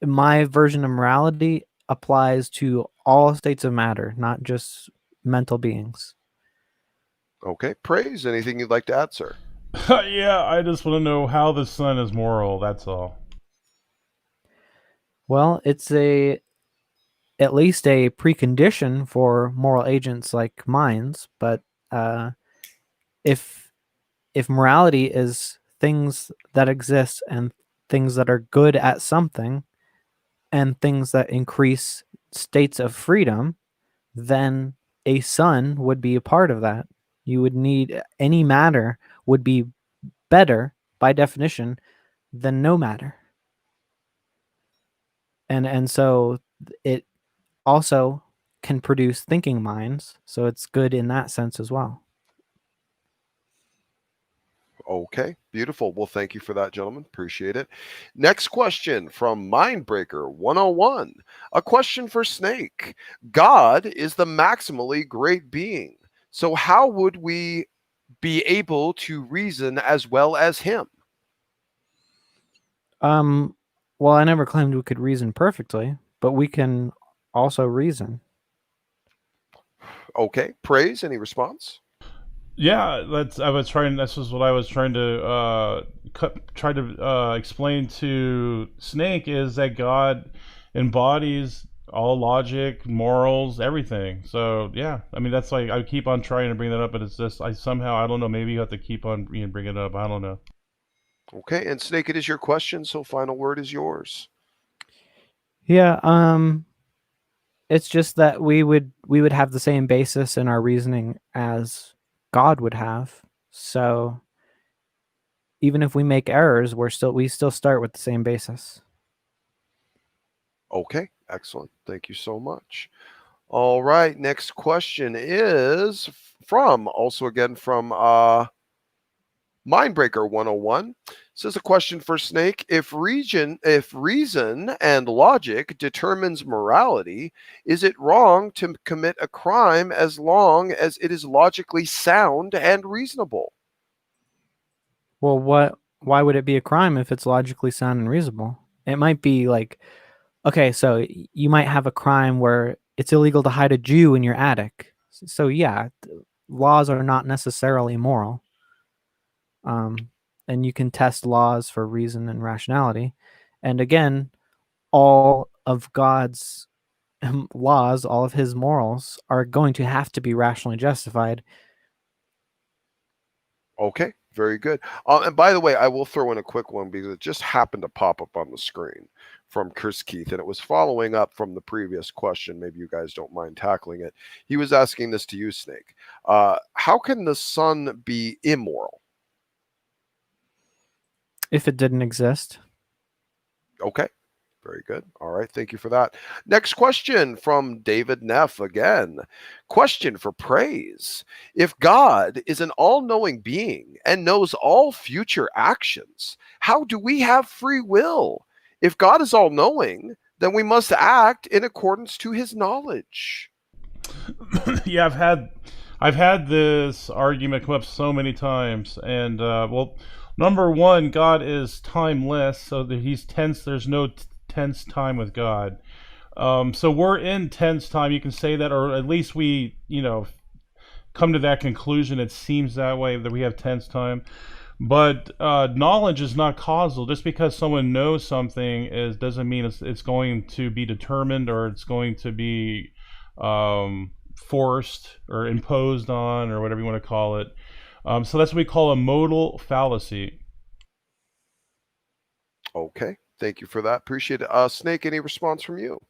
[SPEAKER 4] my version of morality applies to all states of matter, not just mental beings.
[SPEAKER 3] Okay. Praise, anything you'd like to add, sir?
[SPEAKER 5] Yeah, I just want to know how the sun is moral, that's all.
[SPEAKER 4] Well, it's at least a precondition for moral agents like minds, but if if morality is things that exist and things that are good at something and things that increase states of freedom, then a son would be a part of that. You would need any matter would be better by definition than no matter. And so it also can produce thinking minds, so it's good in that sense as well.
[SPEAKER 3] Okay, beautiful. Well, thank you for that, gentlemen. Appreciate it. Next question from Mindbreaker 101. A question for Snake. God is the maximally great being. So how would we be able to reason as well as him?
[SPEAKER 4] Well, I never claimed we could reason perfectly, but we can also reason.
[SPEAKER 3] Okay, praise. Any response?
[SPEAKER 5] Yeah, this is what I was trying to explain to Snake, is that God embodies all logic, morals, everything. So yeah, I mean, that's like, I keep on trying to bring that up, but it's just, I don't know, maybe you have to keep on bringing it up. I don't know.
[SPEAKER 3] Okay, and Snake, it is your question, so final word is yours.
[SPEAKER 4] Yeah, it's just that we would have the same basis in our reasoning as God would have. So even if we make errors, we still start with the same basis.
[SPEAKER 3] Okay, excellent. Thank you so much. All right, next question is also again from Mindbreaker 101. Says a question for Snake. If reason and logic determines morality, is it wrong to commit a crime as long as it is logically sound and reasonable?
[SPEAKER 4] Well, why would it be a crime if it's logically sound and reasonable? It might be like, okay, so you might have a crime where it's illegal to hide a Jew in your attic. So yeah, laws are not necessarily moral. And you can test laws for reason and rationality. And again, all of God's laws, all of his morals are going to have to be rationally justified.
[SPEAKER 3] Okay, very good. And by the way, I will throw in a quick one because it just happened to pop up on the screen from Chris Keith, and it was following up from the previous question. Maybe you guys don't mind tackling it. He was asking this to you, Snake. How can the sun be immoral?
[SPEAKER 4] If it didn't exist.
[SPEAKER 3] Okay. Very good. All right. Thank you for that. Next question from David Neff again. Question for praise. If God is an all-knowing being and knows all future actions, how do we have free will? If God is all-knowing, then we must act in accordance to his knowledge.
[SPEAKER 5] Yeah, I've had this argument come up so many times, and well, number one, God is timeless, so that he's tense. There's no tense time with God. So we're in tense time. You can say that, or at least we, come to that conclusion. It seems that way, that we have tense time. But knowledge is not causal. Just because someone knows something doesn't mean it's going to be determined, or it's going to be forced or imposed on, or whatever you want to call it. So that's what we call a modal fallacy.
[SPEAKER 3] Okay. Thank you for that. Appreciate it. Snake, any response from you?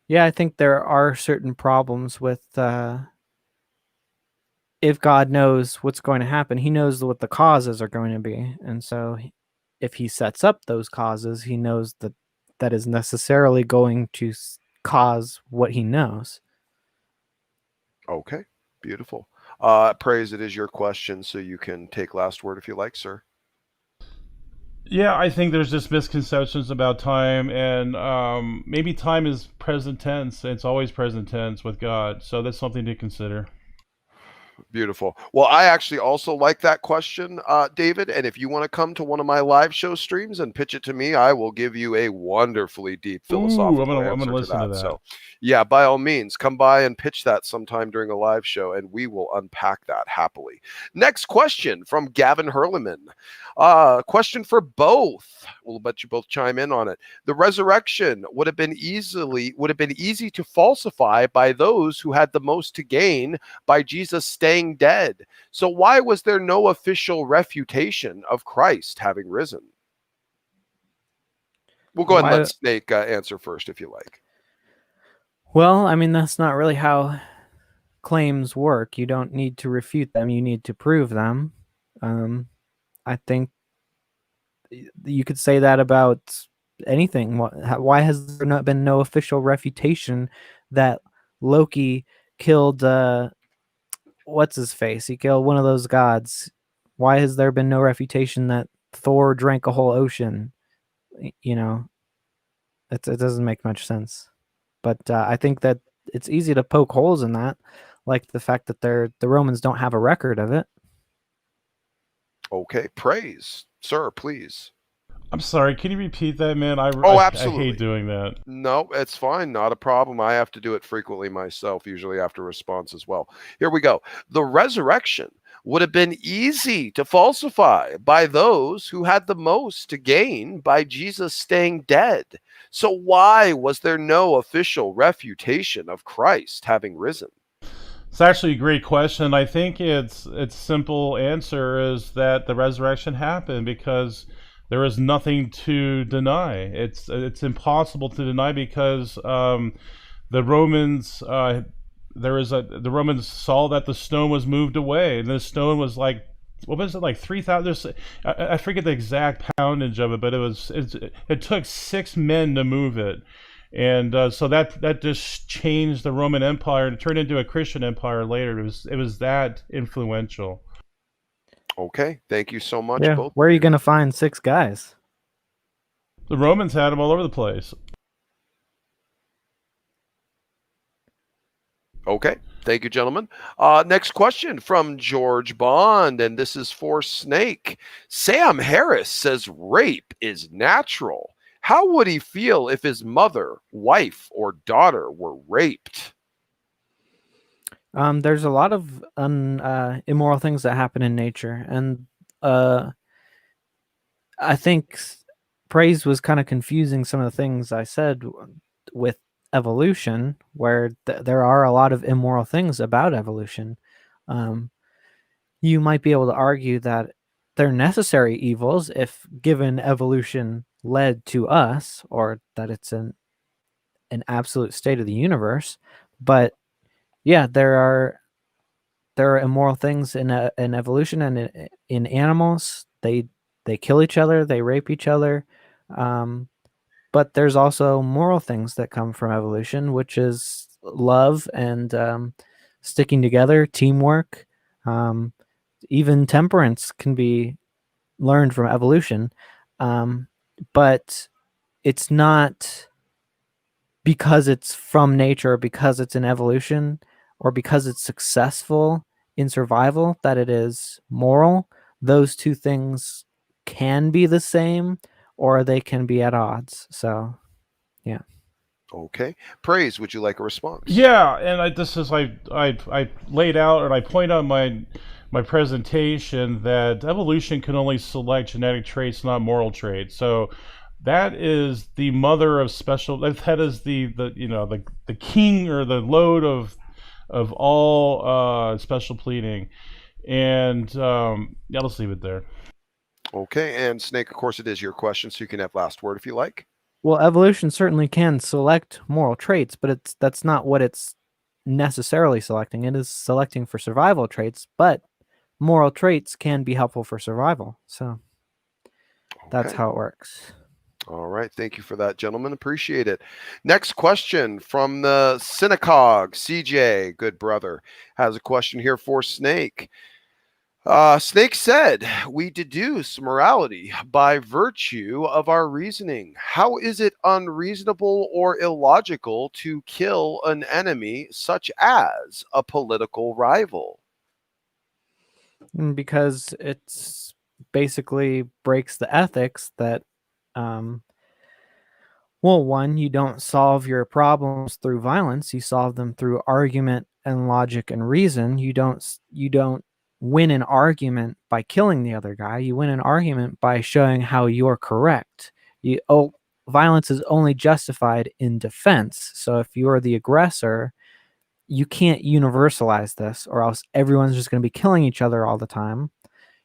[SPEAKER 4] Yeah, I think there are certain problems with if God knows what's going to happen, he knows what the causes are going to be. And so if he sets up those causes, he knows that is necessarily going to cause what he knows.
[SPEAKER 3] Okay. Beautiful. Praise, it is your question, so you can take last word if you like, sir.
[SPEAKER 5] Yeah, I think there's just misconceptions about time, and maybe time is present tense. It's always present tense with God, so that's something to consider.
[SPEAKER 3] Beautiful. Well, I actually also like that question, David. And if you want to come to one of my live show streams and pitch it to me, I will give you a wonderfully deep philosophical
[SPEAKER 5] I'm gonna listen to that.
[SPEAKER 3] So, yeah, by all means, come by and pitch that sometime during a live show, and we will unpack that happily. Next question from Gavin Hurleman. Question for both. We'll let you both chime in on it. The resurrection would have been easy to falsify by those who had the most to gain by Jesus' staying dead. So why was there no official refutation of Christ having risen? We'll go ahead and
[SPEAKER 4] Why-
[SPEAKER 3] let Snake answer first, if you like.
[SPEAKER 4] Well, I mean, that's not really how claims work. You don't need to refute them, you need to prove them. I think you could say that about anything. Why has there not been no official refutation that Loki killed what's his face? He killed one of those gods. Why has there been no refutation that Thor drank a whole ocean? You know, it doesn't make much sense. But I think that it's easy to poke holes in that, like the fact that the Romans don't have a record of it.
[SPEAKER 3] Okay, praise, sir, please.
[SPEAKER 5] I'm sorry. Can you repeat that, man?
[SPEAKER 3] Oh,
[SPEAKER 5] I
[SPEAKER 3] absolutely.
[SPEAKER 5] hate doing that.
[SPEAKER 3] No, it's fine. Not a problem. I have to do it frequently myself, usually after response as well. Here we go. The resurrection would have been easy to falsify by those who had the most to gain by Jesus staying dead. So why was there no official refutation of Christ having risen?
[SPEAKER 5] It's actually a great question. I think its simple answer is that the resurrection happened because there is nothing to deny. It's impossible to deny because the Romans the Romans saw that the stone was moved away, and the stone was like, what was it, like 3,000? I forget the exact poundage of it, but it took 6 men to move it. And so that just changed the Roman Empire and turned into a Christian empire later. It was that influential.
[SPEAKER 3] Okay, thank you so much,
[SPEAKER 4] Yeah,
[SPEAKER 3] both.
[SPEAKER 4] where are you going to find 6 guys?
[SPEAKER 5] The Romans had them all over the place.
[SPEAKER 3] Okay, thank you, gentlemen. Next question from George Bond, and this is for Snake. Sam Harris says rape is natural. How would he feel if his mother, wife, or daughter were raped?
[SPEAKER 4] There's a lot of immoral things that happen in nature, and I think Praise was kind of confusing some of the things I said with evolution, where there are a lot of immoral things about evolution. You might be able to argue that they're necessary evils if given evolution led to us, or that it's an absolute state of the universe. But yeah, there are immoral things in evolution, and in animals. They kill each other, they rape each other. But there's also moral things that come from evolution, which is love and sticking together, teamwork. Even temperance can be learned from evolution. But it's not because it's from nature, or because it's in evolution, or because it's successful in survival that it is moral. Those two things can be the same, or they can be at odds. So, yeah.
[SPEAKER 3] Okay, Praise, would you like a response?
[SPEAKER 5] Yeah, and I laid out, and I point out my presentation that evolution can only select genetic traits, not moral traits. So that is the mother of special. That is the king or the load of all special pleading. And yeah, let's leave it there.
[SPEAKER 3] Okay, and Snake, of course, it is your question, so you can have last word if you like.
[SPEAKER 4] Well, evolution certainly can select moral traits, but that's not what it's necessarily selecting. It is selecting for survival traits, but moral traits can be helpful for survival. So that's
[SPEAKER 3] Okay.
[SPEAKER 4] how it works.
[SPEAKER 3] All right. Thank you for that, gentlemen. Appreciate it. Next question from the Synagogue. CJ, good brother, has a question here for Snake. Snake said, we deduce morality by virtue of our reasoning. How is it unreasonable or illogical to kill an enemy such as a political rival?
[SPEAKER 4] Because it's basically breaks the ethics that, well, one, you don't solve your problems through violence. You solve them through argument and logic and reason. You don't win an argument by killing the other guy. You win an argument by showing how you're correct. Violence is only justified in defense. So if you're the aggressor, you can't universalize this, or else everyone's just going to be killing each other all the time.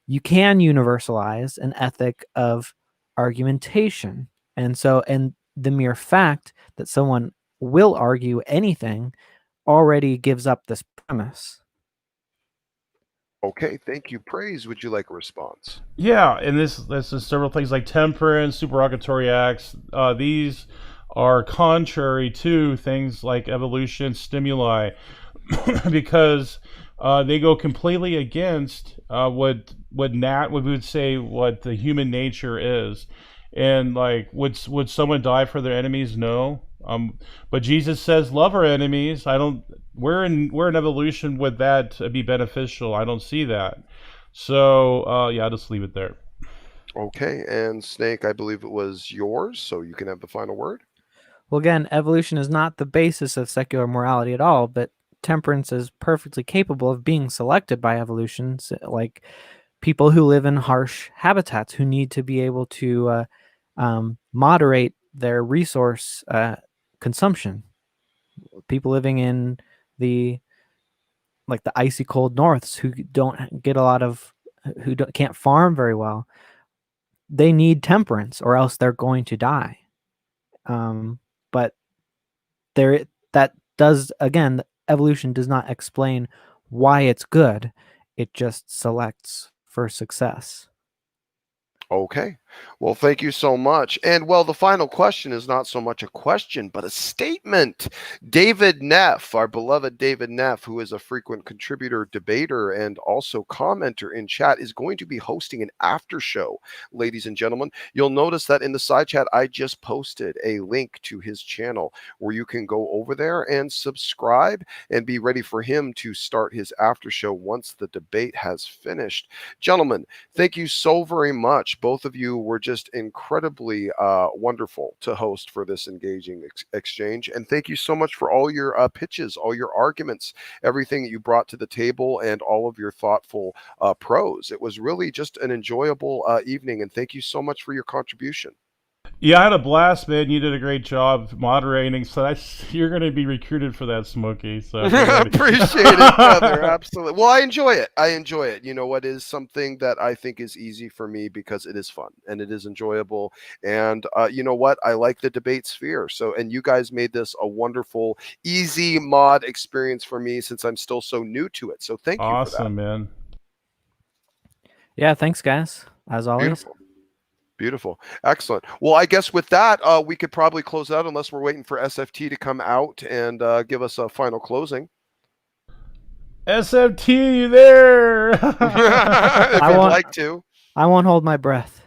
[SPEAKER 4] You can universalize an ethic of argumentation. And the mere fact that someone will argue anything already gives up this premise.
[SPEAKER 3] Okay, thank you. Praise, would you like a response?
[SPEAKER 5] Yeah, and this is several things like temperance, supererogatory acts. These are contrary to things like evolution stimuli, because they go completely against what we would say what the human nature is. And like, would someone die for their enemies? No. But Jesus says, "Love our enemies." I don't. Where in evolution would that be beneficial? I don't see that. So yeah, I'll just leave it there.
[SPEAKER 3] Okay, and Snake, I believe it was yours, so you can have the final word.
[SPEAKER 4] Well, again, evolution is not the basis of secular morality at all, but temperance is perfectly capable of being selected by evolution, like people who live in harsh habitats who need to be able to moderate their resource consumption. People living in the icy cold norths who don't get a lot of, can't farm very well, they need temperance or else they're going to die. But that does, again, evolution does not explain why it's good. It just selects for success.
[SPEAKER 3] Okay. Well, thank you so much. And well, the final question is not so much a question, but a statement. David Neff, our beloved David Neff, who is a frequent contributor, debater, and also commenter in chat, is going to be hosting an after show, ladies and gentlemen. You'll notice that in the side chat, I just posted a link to his channel where you can go over there and subscribe and be ready for him to start his after show once the debate has finished. Gentlemen, thank you so very much. Both of you were just incredibly wonderful to host for this engaging exchange. And thank you so much for all your pitches, all your arguments, everything that you brought to the table, and all of your thoughtful prose. It was really just an enjoyable evening. And thank you so much for your contribution.
[SPEAKER 5] Yeah, I had a blast, man. You did a great job moderating. So you're going to be recruited for that, Smokey. So
[SPEAKER 3] appreciate it, brother. Absolutely. Well, I enjoy it. You know what is something that I think is easy for me because it is fun and it is enjoyable. And you know what? I like the debate sphere. So, and you guys made this a wonderful, easy mod experience for me since I'm still so new to it. So thank you for that.
[SPEAKER 5] Awesome, man.
[SPEAKER 4] Yeah, thanks, guys. As always.
[SPEAKER 3] Beautiful. Excellent. Well, I guess with that, we could probably close out unless we're waiting for SFT to come out and give us a final closing.
[SPEAKER 5] SFT, you there?
[SPEAKER 3] If you'd like to.
[SPEAKER 4] I won't hold my breath.